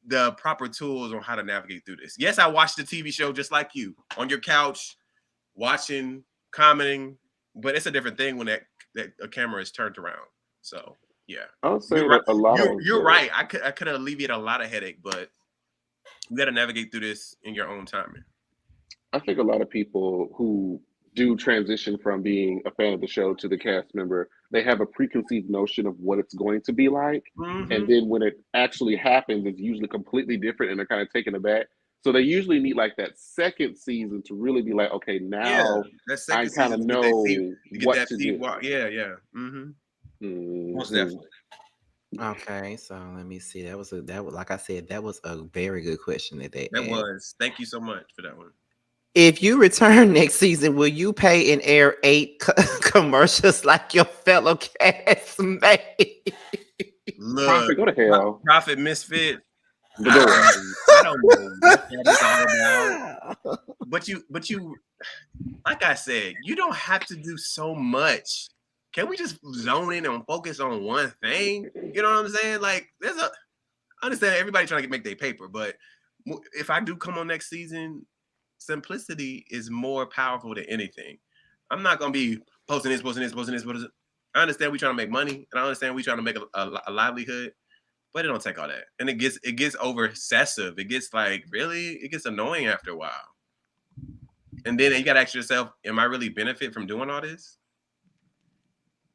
the proper tools on how to navigate through this. Yes, I watched the TV show just like you on your couch, watching, commenting, but it's a different thing when that a camera is turned around. So yeah,
I'll say
you're right.
A lot
You're right. I could alleviate a lot of headache, but you got to navigate through this in your own timing.
I think a lot of people who do transition from being a fan of the show to the cast member, they have a preconceived notion of what it's going to be like.
Mm-hmm.
And then when it actually happens, it's usually completely different and they're kind of taken aback. So they usually need like that second season to really be like, okay, now I kind of know what to do.
Yeah. Mm-hmm. Most
Mhm.
definitely.
Okay, so let me see. That was like I said, that was a very good question that they
That
asked.
was. Thank you so much for that one.
If you return next season, will you pay and air 8 commercials like your fellow castmate?
Look,
Prophet, go to hell.
Prophet Misfit.
The door.
I don't know what that is all about. But you, like I said, you don't have to do so much. Can we just zone in and focus on one thing? You know what I'm saying? Like, I understand everybody trying to make their paper, but if I do come on next season, simplicity is more powerful than anything. I'm not gonna be posting this, posting this, posting this, posting this. I understand we trying to make money, and I understand we trying to make a livelihood, but it don't take all that, and it gets over excessive. It gets like really, it gets annoying after a while. And then you got to ask yourself, am I really benefit from doing all this?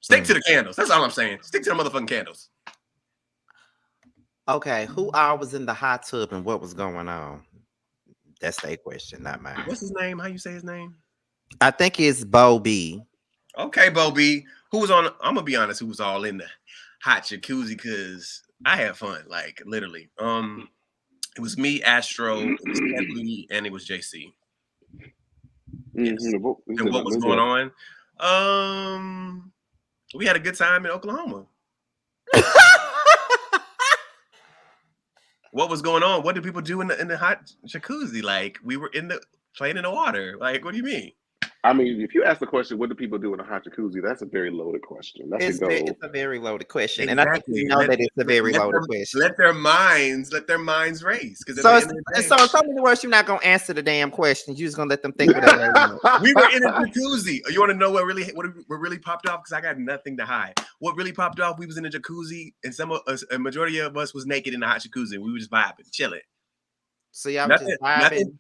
Stick to the candles. That's all I'm saying. Stick to the motherfucking candles.
Okay, who all was in the hot tub and what was going on? That's a question, not mine.
What's his name? How you say his name?
I think it's Bo B.
Okay, Bo B. Who was on? I'm gonna be honest. Who was all in the hot jacuzzi? Because I had fun. Like literally. It was me, Astro, it was Lee, and it was JC. Yes. And what was going on? We had a good time in Oklahoma. What was going on? What did people do in the hot jacuzzi? Like we were playing in the water. Like, what do you mean?
I mean, if you ask the question, what do people do in a hot jacuzzi? That's a very loaded question. That should go.
It's a very loaded question,
Exactly.
and I think you know that it's a very loaded question.
Let their minds race. Because
So in so many words, you're not gonna answer the damn questions. You're just gonna let them think whatever they want.
We were in a jacuzzi. You want to know what really popped off? Because I got nothing to hide. What really popped off? We was in a jacuzzi, and a majority of us was naked in the hot jacuzzi. We were just vibing, chilling.
So y'all were just vibing.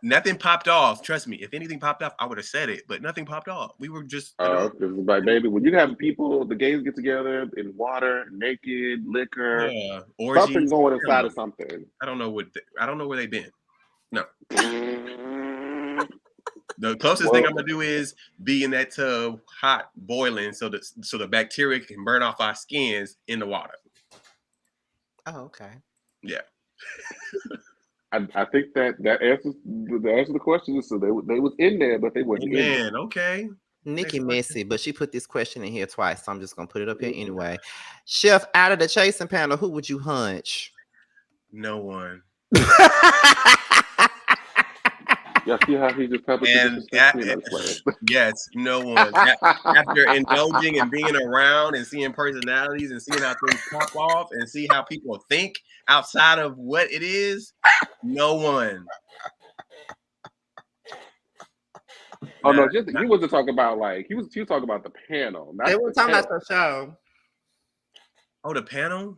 Nothing popped off. Trust me. If anything popped off, I would have said it. But nothing popped off. We were just.
Like, baby, when you have people, the gays get together in water, naked, liquor,
orgies,
something going inside of something.
I don't know where they've been. No. The closest thing I'm gonna do is be in that tub, hot, boiling, so the bacteria can burn off our skins in the water.
Oh, okay.
Yeah.
I think that answers the question. So they was in there, but they weren't in there.
Okay.
Nikki messy, but she put this question in here twice, so I'm just gonna put it up here anyway. Chef, out of the chasing panel, who would you hunch?
No one.
Y'all see how he just publicly
yes, no one. After indulging and being around and seeing personalities and seeing how things pop off and see how people think outside of what it is, no one.
Oh no, he wasn't talking about like he was talking about the panel.
They were talking about the show.
Oh, the panel?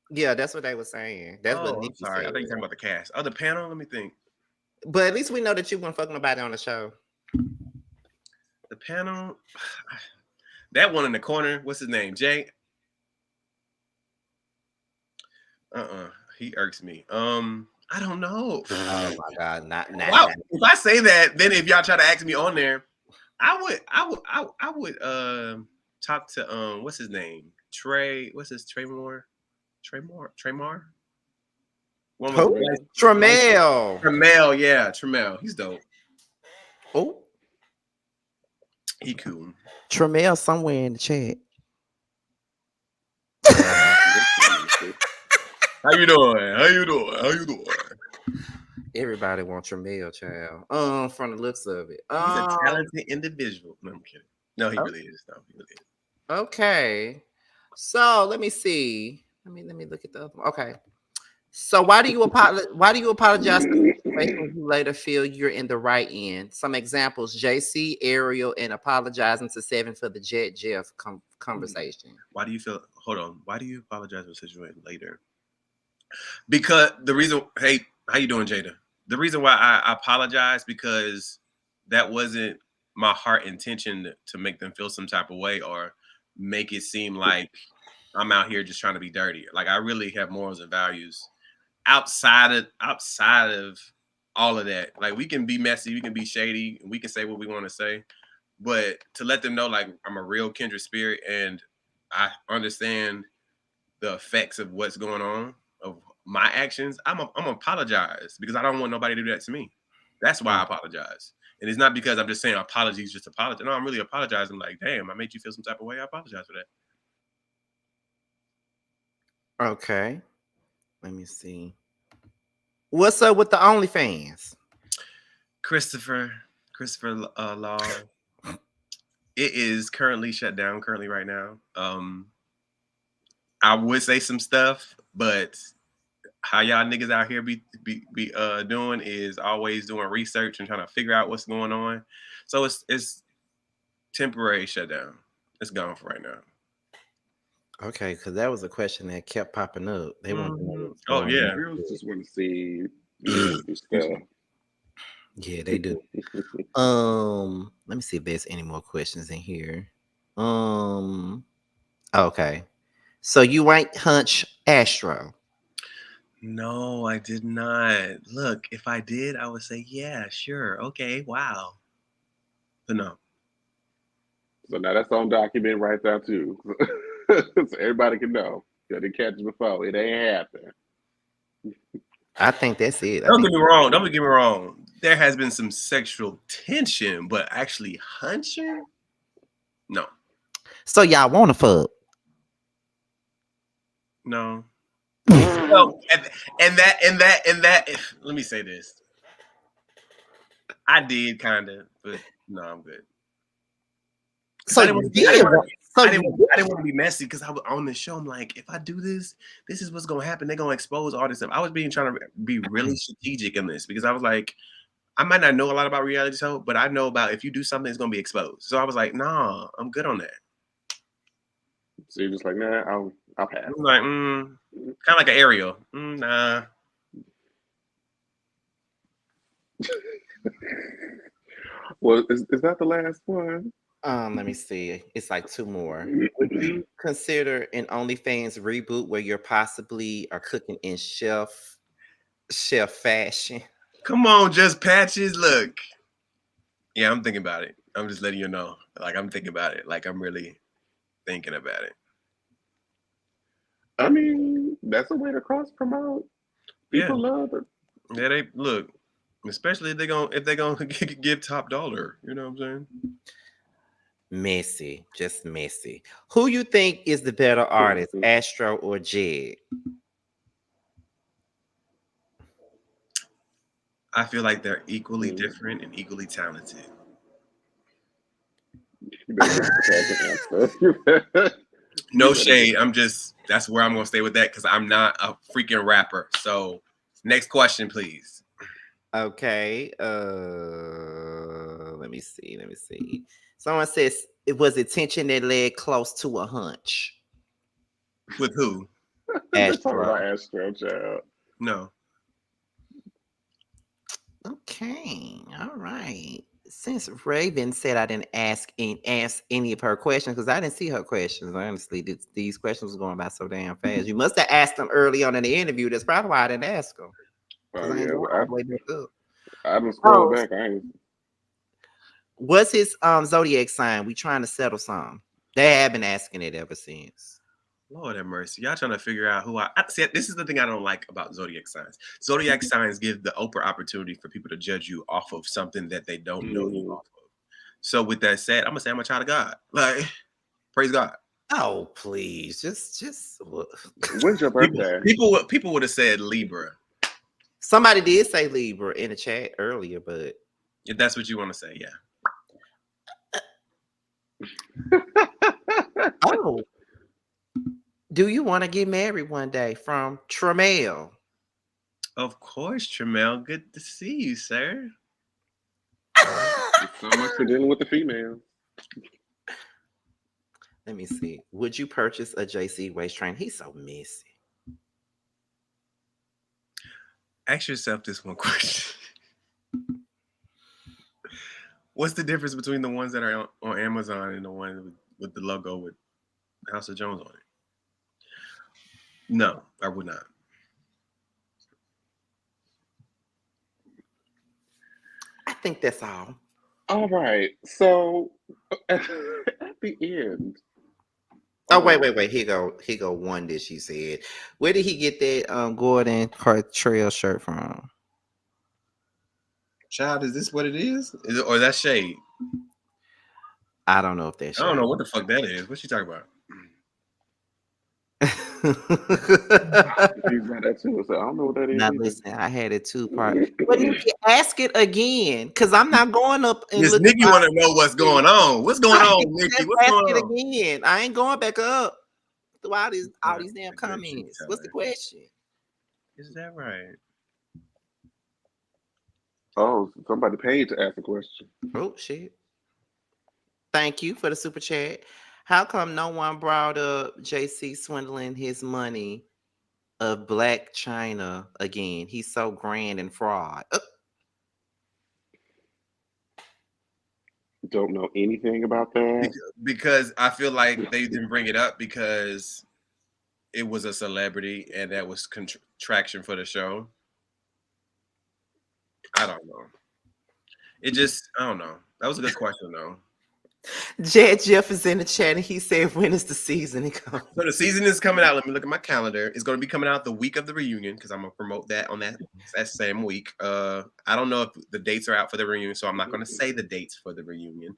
Yeah, that's what they were saying. That's what Nikki said.
I thought you were talking about the cast. Oh, the panel. Let me think.
But at least we know that you weren't fucking nobody on the show.
The panel, that one in the corner. What's his name? Jay. He irks me. I don't know.
Oh my god, not.
If I say that, then if y'all try to ask me on there, I would talk to what's his name? Trey. What's his Tremor? Tremel, yeah, Tremel. He's dope.
Oh,
he cool.
Tremel somewhere in the chat.
How you doing?
Everybody wants Tremel, child. From the looks of it,
he's a talented individual. No, I'm kidding. No, he really is.
Okay, so let me see. Let me look at the other one. Okay. So why do you apologize to when you later feel you're in the right end? Some examples: JC, Ariel, and apologizing to Seven for the Jet Jeff conversation.
Why do you feel? Hold on. Why do you apologize for situation later? Because the reason. Hey, how you doing, Jada? The reason why I apologize because that wasn't my heart intention to make them feel some type of way or make it seem like I'm out here just trying to be dirty. Like I really have morals and values. Outside of all of that, like we can be messy, we can be shady, and we can say what we want to say, but to let them know like I'm a real kindred spirit and I understand the effects of what's going on, of my actions, I'm apologize because I don't want nobody to do that to me. That's why I apologize. And it's not because I'm just saying apologies, just apologize. No, I'm really apologizing. Like, damn, I made you feel some type of way. I apologize for that.
Okay. Let me see. What's up with the OnlyFans?
Christopher Law. It is currently shut down. Currently, right now. I would say some stuff, but how y'all niggas out here be doing is always doing research and trying to figure out what's going on. So it's temporary shutdown. It's gone for right now.
Okay, because that was a question that kept popping up. They want to know what's
Oh
going
yeah.
on.
Girls just want to see nasty stuff.
Yeah, they do. Let me see if there's any more questions in here. Okay. So you ain't hunch Astro.
No, I did not. Look, if I did, I would say, yeah, sure. Okay, wow. But no.
So now that's on document right there too. So everybody can know. You didn't catch it before. It ain't happening.
I think that's it.
Don't get me wrong. Don't get me wrong. There has been some sexual tension, but actually hunching? No.
So y'all want to fuck?
No. Well, and that. Let me say this. I did kind of, but no, I'm good.
So
I didn't want to be messy because I was on the show. I'm like, if I do this, this is what's gonna happen. They're gonna expose all this stuff. I was trying to be really strategic in this because I was like, I might not know a lot about reality show, but I know about if you do something, it's gonna be exposed. So I was like, nah, I'm good on that.
So you're just like, nah, I'll pass.
I'm like, kind of like an Ariel. Nah.
Well, is that the last one?
Let me see. It's like two more. Would you consider an OnlyFans reboot where you're possibly are cooking in chef fashion?
Come on, just patches. Look. Yeah, I'm thinking about it. I'm just letting you know. Like, I'm thinking about it. Like, I'm really thinking about it.
I mean, that's a way to cross promote. People love it.
Yeah, they look, especially if they're gonna give top dollar. You know what I'm saying?
Messy, just messy. Who you think is the better artist, Astro or Jed?
I feel like they're equally different and equally talented. No shade. That's where I'm gonna stay with that because I'm not a freaking rapper. So next question, please.
Okay. Let me see. Someone says it was a tension that led close to a hunch.
With who?
Astro.
Astro, child.
No.
Okay. All right. Since Raven said I didn't ask any of her questions because I didn't see her questions. Honestly, these questions were going by so damn fast. You must have asked them early on in the interview. That's probably why I didn't ask them.
Oh,
I ain't going all the way back up.
I didn't scroll back.
What's his zodiac sign? We trying to settle some. They have been asking it ever since.
Lord have mercy. Y'all trying to figure out who I see. This is the thing I don't like about zodiac signs. Zodiac signs give the Oprah opportunity for people to judge you off of something that they don't know you off of. So with that said, I'm gonna say I'm a child of God. Like, praise God.
Oh, please. Just
when's your birthday?
People would have said Libra.
Somebody did say Libra in the chat earlier, but
if that's what you want to say, yeah.
Oh. Do you want to get married one day? From Tremel.
Of course, Tremel. Good to see you, sir.
So much for dealing with the female.
Let me see. Would you purchase a JC waist train? He's so messy.
Ask yourself this one question. What's the difference between the ones that are on Amazon and the ones with the logo with House of Jones on it? No, I would not.
I think that's all.
All right. So at the end
Oh, wait. Here go one that she said. Where did he get that Gordon Trail shirt from?
Child, is this what it is? Or that shade?
I don't know if that's
I don't
shade.
know what the fuck that is. What you talking about?
He's got that too. So I don't know what that is
Now
either.
listen, I had a two-part. But Nikki, ask it again, because I'm not going up and
Miss
looking.
Nikki want to know what's going on. What's going on, Nikki?
Just
What's
ask
going
it
on?
again. I ain't going back up through all these damn
A good
comments.
truth
What's the
teller.
question?
Is that right?
Oh, somebody paid to ask a question.
Oh shit. Thank you for the super chat. How come no one brought up JC swindling his money of Black China again? He's so grand and fraud.
Don't know anything about that.
Because I feel like they didn't bring it up because it was a celebrity and that was traction for the show. I don't know. I don't know. That was a good question though.
Jed Jeff is in the chat and he said, when is the season coming?
So the season is coming out. Let me look at my calendar. It's going to be coming out the week of the reunion because I'm going to promote that on that same week. I don't know if the dates are out for the reunion, so I'm not going to say the dates for the reunion.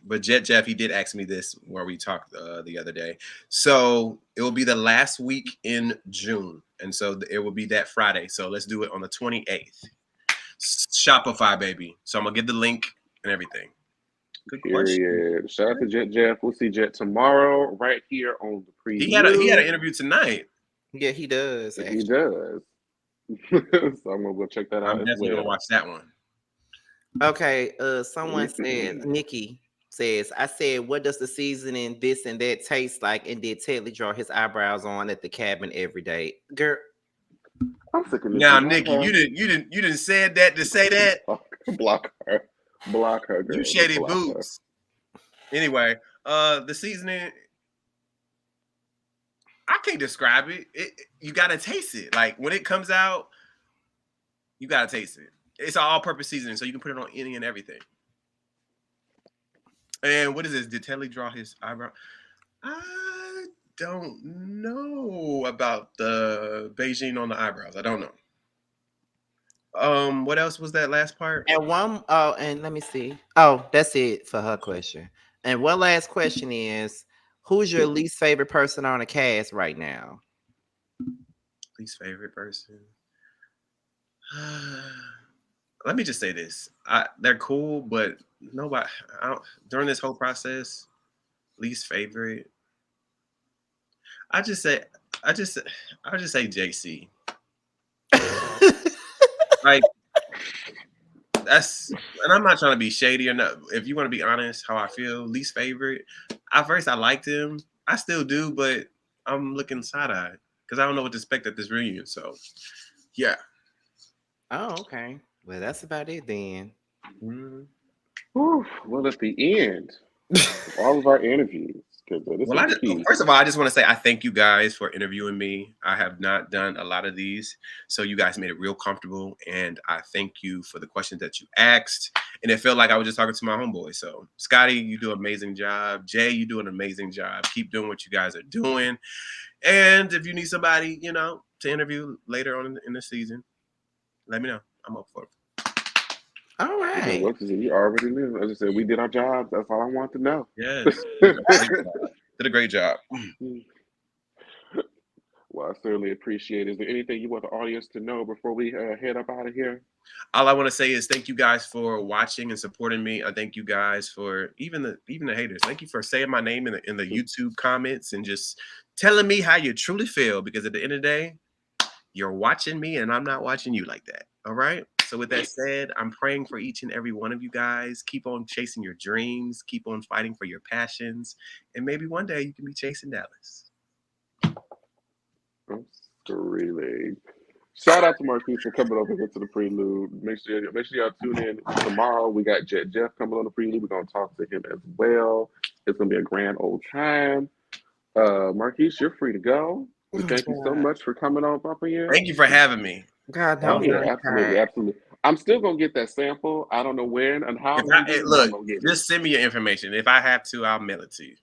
But Jet Jeff, he did ask me this where we talked the other day. So it will be the last week in June. And so it will be that Friday. So let's do it on the 28th. Shopify, baby. So I'm going to get the link and everything. Good question.
Period. Shout out to Jet Jeff. We'll see Jet tomorrow right here on the Prelude.
He had an interview tonight.
Yeah, he does.
He does. So I'm gonna go check that out.
I'm definitely gonna watch that one.
Okay. Someone said, Nikki says, I said, what does the seasoning this and that taste like? And did Tedley draw his eyebrows on at the cabin every day? Girl.
I'm sick of this.
Now, Nikki, you didn't said that to say that.
Block her, girl.
You shady boots. Anyway, the seasoning, I can't describe it. You gotta taste it. Like when it comes out, you gotta taste it. It's an all-purpose seasoning, so you can put it on any and everything. And what is this? Did Tedley draw his eyebrow? I don't know about the Beijing on the eyebrows. I don't know. What else was that last part?
And and let me see. Oh, that's it for her question. And one last question is, who's your least favorite person on the cast right now?
Least favorite person? Let me just say this. They're cool, but nobody during this whole process, least favorite. I'll just say JC. Like and I'm not trying to be shady or not. If you want to be honest, how I feel, least favorite. At first, I liked him. I still do, but I'm looking side-eyed because I don't know what to expect at this reunion. So, yeah.
Oh, okay. Well, that's about it then.
Mm-hmm. Well, at the end of all of our interviews,
first of all, I just want to say I thank you guys for interviewing me. I have not done a lot of these, so you guys made it real comfortable, and I thank you for the questions that you asked. And it felt like I was just talking to my homeboy. So, Scotty, you do an amazing job. Jay, you do an amazing job. Keep doing what you guys are doing. And if you need somebody, to interview later on in the season, let me know. I'm up for it.
All right.
You already knew. As I said, we did our jobs. That's all I want to know.
Yes. Did a great job.
Well, I certainly appreciate it. Is there anything you want the audience to know before we head up out of here?
All I want to say is thank you guys for watching and supporting me. I thank you guys for even the haters. Thank you for saying my name in the YouTube comments and just telling me how you truly feel. Because at the end of the day, you're watching me and I'm not watching you like that. All right. So with that said, I'm praying for each and every one of you guys. Keep on chasing your dreams. Keep on fighting for your passions. And maybe one day you can be chasing Dallas.
Really. Shout out to Marquise for coming over here to the Prelude. Make sure y'all tune in tomorrow. We got Jet Jeff coming on the Prelude. We're going to talk to him as well. It's going to be a grand old time. Marquise, you're free to go. Thank you so much for coming on, Papa.
Thank you for having me.
God, no,
absolutely. I'm still gonna get that sample. I don't know when and how
If
I'm gonna get it, but I'm
look,
gonna get it.
just send me your information. If I have to, I'll mail it to you.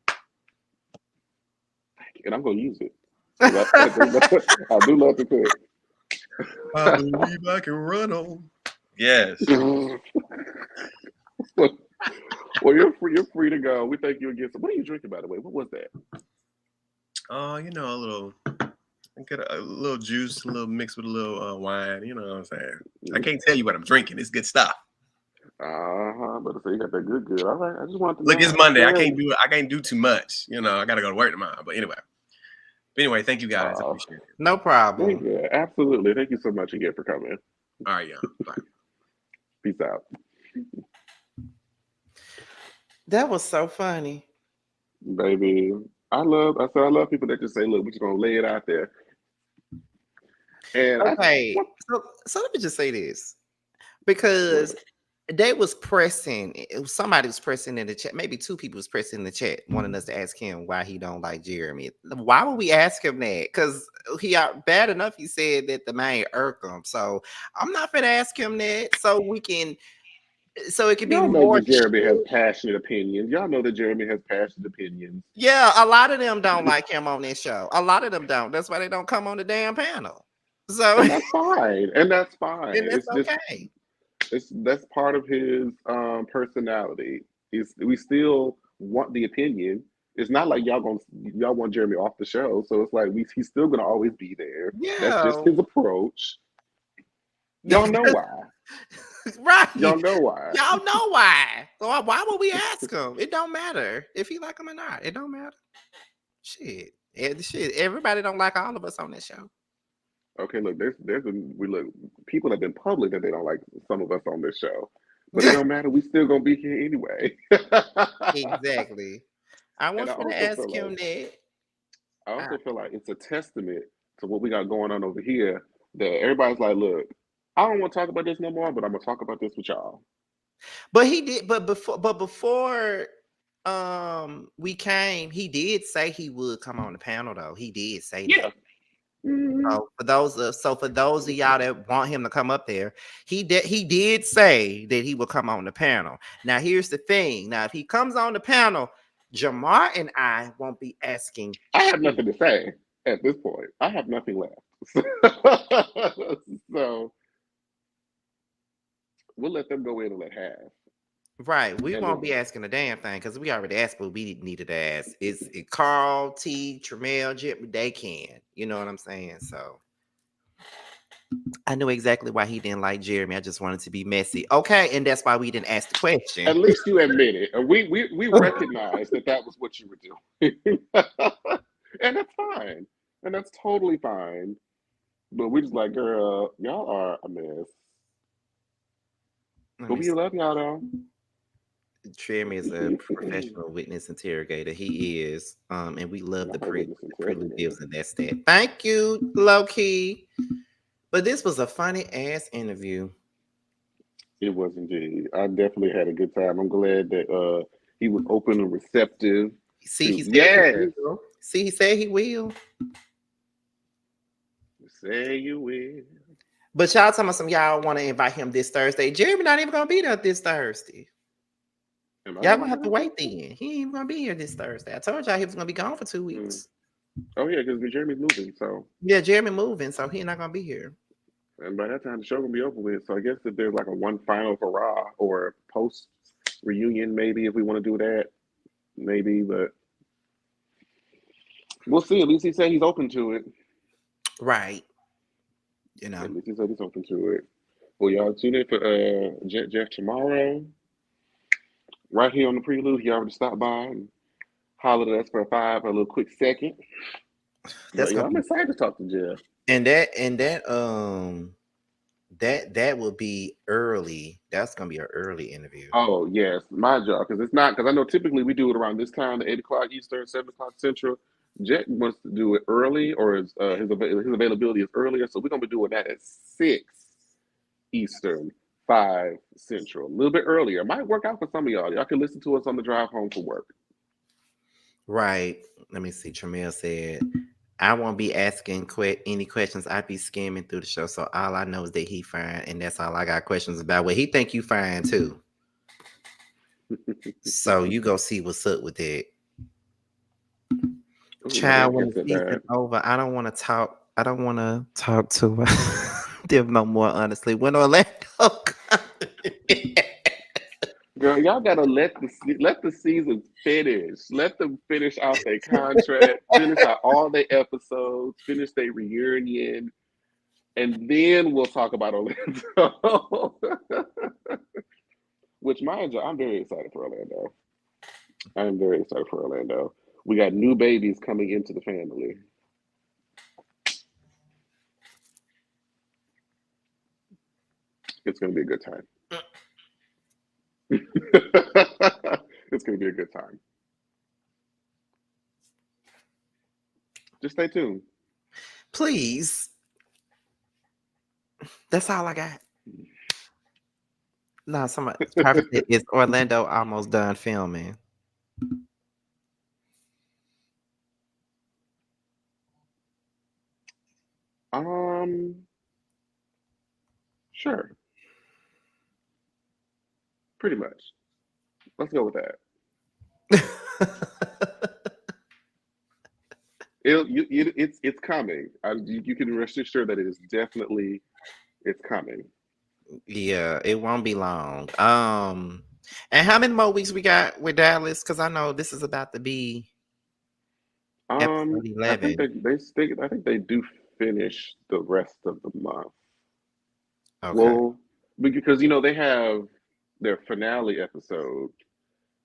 And I'm gonna use it. I do love to cook.
I believe I can run on. Yes.
Well, you're free. You're free to go. We thank you again. So, what are you drinking, by the way? What was that?
Oh, get a little juice, a little mixed with a little wine. You know what I'm saying? I can't tell you what I'm drinking. It's good stuff.
But so you got that good. All right. I just wanted to
Look,
know.
it's Monday. I can't do too much. You know, I gotta go to work tomorrow. But anyway, thank you guys. I appreciate it.
No problem.
Yeah, absolutely. Thank you so much again for coming.
All right, y'all. Bye.
Peace out.
That was so funny.
Baby. I love people that just say, look, we're just gonna lay it out there. And
Okay. So let me just say this. Because they was pressing, somebody was pressing in the chat, maybe two people was pressing in the chat, wanting us to ask him why he don't like Jeremy. Why would we ask him that? Because he bad enough he said that the man irk him. So I'm not gonna ask him that so it can be
y'all know
more
that Jeremy has passionate opinions. Y'all know that Jeremy has passionate opinions.
Yeah, a lot of them don't like him on this show. A lot of them don't. That's why they don't come on the damn panel. So
And that's fine. And that's fine.
and that's
It's
okay.
that's part of his personality. We still want the opinion. It's not like y'all want Jeremy off the show. So it's like he's still gonna always be there. That's just
Yeah.
his approach. Y'all know why.
Right.
Y'all know why.
Y'all know why. So why would we ask him? It don't matter if he like him or not. It don't matter. Shit. Everybody don't like all of us on this show.
Okay, look, people have been public that they don't like some of us on this show. But it don't matter, we still gonna be here anyway.
Exactly. I want you to ask him that.
I also feel like it's a testament to what we got going on over here that everybody's like, look, I don't want to talk about this no more, but I'm gonna talk about this with y'all.
But he did, but before we came, he did say he would come on the panel though. He did say that.
Mm-hmm.
So for those of y'all that want him to come up there, he did say that he will come on the panel. Now here's the thing. Now if he comes on the panel, Jamar and I won't be asking.
I have nothing to say at this point. I have nothing left. So we'll let them go in and let half.
Right, we won't be asking a damn thing because we already asked what we needed to ask. It's Carl, T, Tremel, Jip, they can. You know what I'm saying? So I knew exactly why he didn't like Jeremy. I just wanted to be messy. Okay, and that's why we didn't ask the question.
At least you admit it. We recognize that was what you were doing. And that's fine. And that's totally fine. But we just like, girl, y'all are a mess. But we love y'all though.
Jeremy is a professional witness interrogator. He is. And we love the Prelude deals, and that's that. Thank you, low key. But this was a funny ass interview.
It was indeed. I definitely had a good time. I'm glad that he was open and receptive.
See, he said he will. See, he said he will.
Say you will.
But y'all talking about some y'all want to invite him this Thursday. Jeremy not even gonna be there this Thursday. Y'all gonna have to wait then. He ain't even gonna be here this Thursday. I told y'all he was gonna be gone for 2 weeks.
Oh yeah, because Jeremy's moving, so
yeah, Jeremy moving, so he's not gonna be here.
And by that time, the show gonna be over with. So I guess if there's like a one final hurrah or post reunion, maybe if we want to do that, maybe. But we'll see. At least he said he's open to it.
Right. You know.
At least he said he's open to it. Well, y'all tune in for Jeff tomorrow. Right here on the Prelude. He already stopped by and hollered at us for a little quick second. I'm excited to talk to Jeff.
And that will be early. That's gonna be an early interview.
Oh yes, my job, because I know typically we do it around this time, 8 o'clock Eastern, 7 o'clock Central. Jet wants to do it early, or his availability is earlier, so we're gonna be doing that at 6 Eastern, 5 Central, a little bit earlier. It might work out for some of y'all. Y'all can listen to us on the drive home from work.
Right. Let me see. Tremel said, I won't be asking any questions. I'd be skimming through the show, so all I know is that he fine, and that's all I got questions about. Well, he think you fine too, so you go see what's up with it.
Ooh, my
Child, when
daycare
the
said
season's
that.
over, I don't want to talk. I don't want to talk to them no more. Honestly, when Orlando,
Girl, y'all gotta let the season finish. Let them finish out their contract, finish out all their episodes, finish their reunion, and then we'll talk about Orlando. Which, mind you, I'm very excited for Orlando. I'm very excited for Orlando. We got new babies coming into the family. It's gonna be a good time. It's gonna be a good time. Just stay tuned.
please. That's all I got. No, somebody Prophet said, is Orlando almost done filming?
um, sure, pretty much. Let's go with that. It's coming. You can rest assured that it is definitely it's coming.
Yeah, it won't be long. And how many more weeks we got with Dallas? Because I know this is about to be episode
I think
11.
I think they do finish the rest of the month.
Okay.
Well, because they have their finale episode,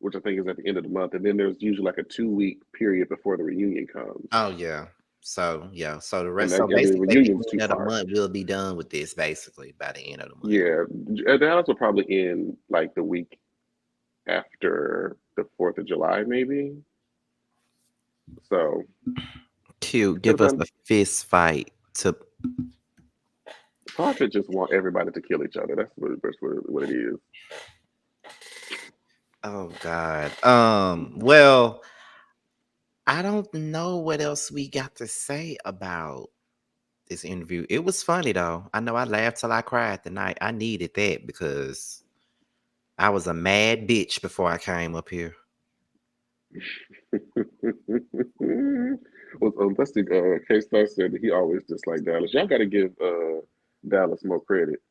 which I think is at the end of the month, and then there's usually like a 2 week period before the reunion comes,
Oh yeah. So yeah. So the
and
rest. So
the
basically, the
reunion's
end of the
2 parts.
month we'll be done with this. Basically, by the end of the month.
Yeah, Dallas will probably end like the week after the 4th of July, maybe. So
Cute.
it'll
Give us
be
a fist fight to.
Prophet just want everybody to kill each other. That's what it is.
Oh God. Well, I don't know what else we got to say about this interview. It was funny though. I know I laughed till I cried tonight. I needed that because I was a mad bitch before I came up here.
Well, let's see. K-Star said that he always disliked Dallas. Y'all got to give Dallas more credit.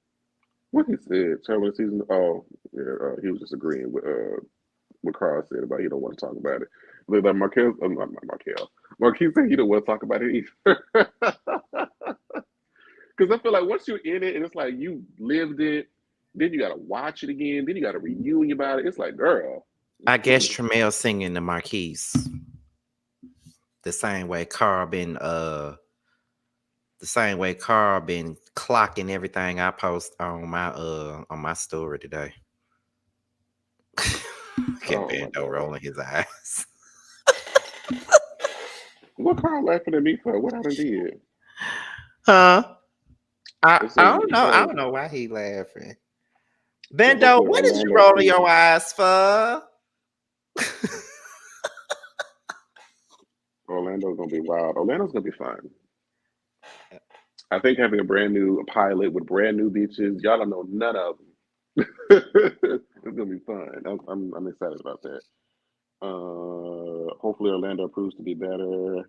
What he said, Traveling season. Oh, yeah, he was just agreeing with what Carl said about he don't want to talk about it. But like Markel, not Markel. Marquise said he don't want to talk about it either. Because I feel like once you're in it and it's like you lived it, then you got to watch it again, then you got to reunion about it. It's like, girl.
I guess Tremel singing the Marquise the same way Carl been clocking everything I post on my story today. Get
Oh my
Bando
God.
rolling his eyes.
What Carl laughing at me for? What I done did?
Huh? I,
It
I
says,
don't know. I
oh,
don't know why he laughing.
so
Bando,
hopefully
what is you
Orlando
rolling
proves.
your eyes for?
Orlando's gonna be wild. Orlando's gonna be fun. I think having a brand new pilot with brand new beaches, y'all don't know none of them. It's gonna be fun. I'm excited about that. Hopefully Orlando proves to be better.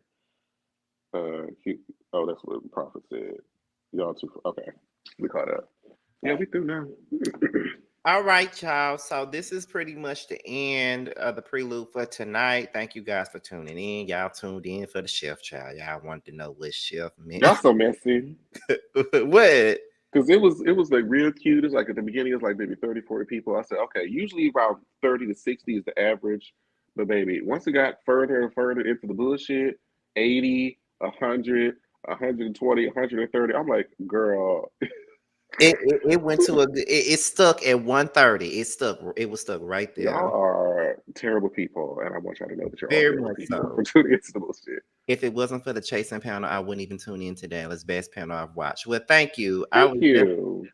Oh, that's what the Prophet said. Y'all too. Okay, we caught up. Yeah, we through now.
All right, y'all. So this is pretty much the end of the prelude for tonight. Thank you guys for tuning in. Y'all tuned in for the chef child. Y'all wanted to know what chef meant.
Y'all so messy.
What?
Because it was like real cute. It's like at the beginning, it's like maybe 30, 40 people. I said, okay, usually around 30 to 60 is the average. But baby, once it got further and further into the bullshit, 80, 100, 120, 130, I'm like, girl,
It went to it stuck at 130. It was stuck right there.
y'all are terrible people. And I want y'all to know that you're all
Very
terrible
much
people for
so.
tuning into the bullshit.
If it wasn't for the chasing panel, I wouldn't even tune in today. It's best panel I've watched. Well, thank you. I
Thank
was just
you.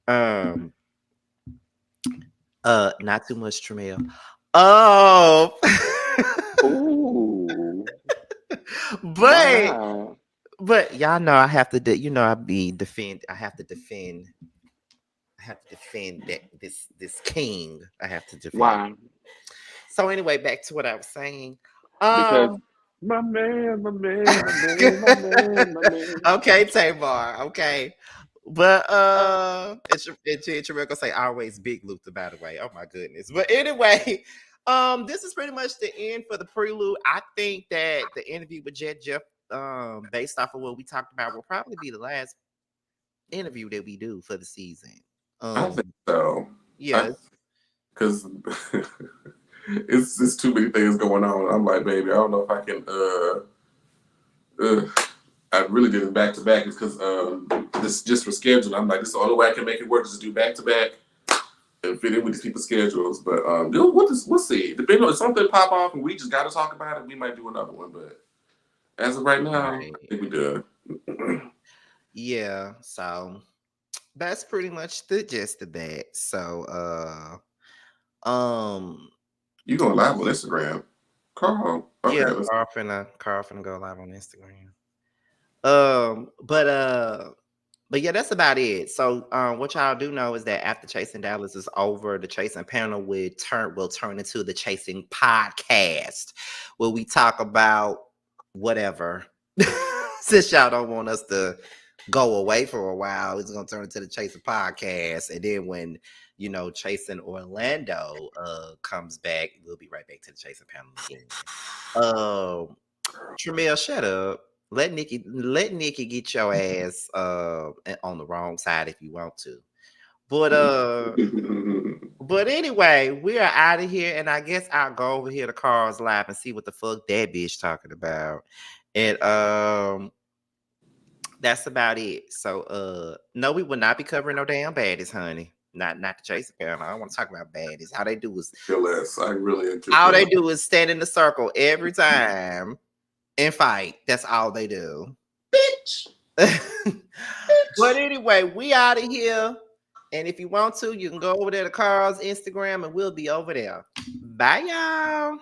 um not too much Tramiel. Oh
Ooh.
but
Wow.
But y'all know I have to you know I have to defend that this king. I have to defend.
Why?
So anyway, back to what I was saying.
Because
Um
my man, my man, my man, my man, my man.
okay, Tamar. Okay. But it's your record say always big Luther, by the way. Oh my goodness. But anyway, this is pretty much the end for the prelude. I think that the interview with Jeff, based off of what we talked about, will probably be the last interview that we do for the season.
I think so.
Yeah.
Because it's too many things going on. I'm like, baby, I don't know if I can. I really did it back to back. It's because this just for scheduling. I'm like, this is the only way I can make it work is to do back to back and fit in with these people's schedules. But we'll see. Depending on if something pop off and we just got to talk about it, we might do another one. But as of right now, I think we done.
Yeah. So that's pretty much the gist of that. So
you going live on Instagram, Carl? Okay,
yeah, Carl finna go live on Instagram. But yeah, that's about it. So what y'all do know is that after Chasing Dallas is over, the Chasing panel will turn into the Chasing podcast, where we talk about whatever. Since y'all don't want us to go away for a while, it's gonna turn into the Chasing podcast. And then when Chasing Orlando comes back, we'll be right back to the Chasing panel again. Tramiel, shut up. Let Nikki get your ass on the wrong side if you want to. But anyway, we are out of here, and I guess I'll go over here to Carl's Live and see what the fuck that bitch talking about. And that's about it. So no, we will not be covering no damn baddies, honey. Not the Chasing panel. I don't want to talk about baddies. All they do is they do is stand in the circle every time and fight. That's all they do.
Bitch.
But anyway, we out of here. And if you want to, you can go over there to Carl's Instagram and we'll be over there. Bye, y'all.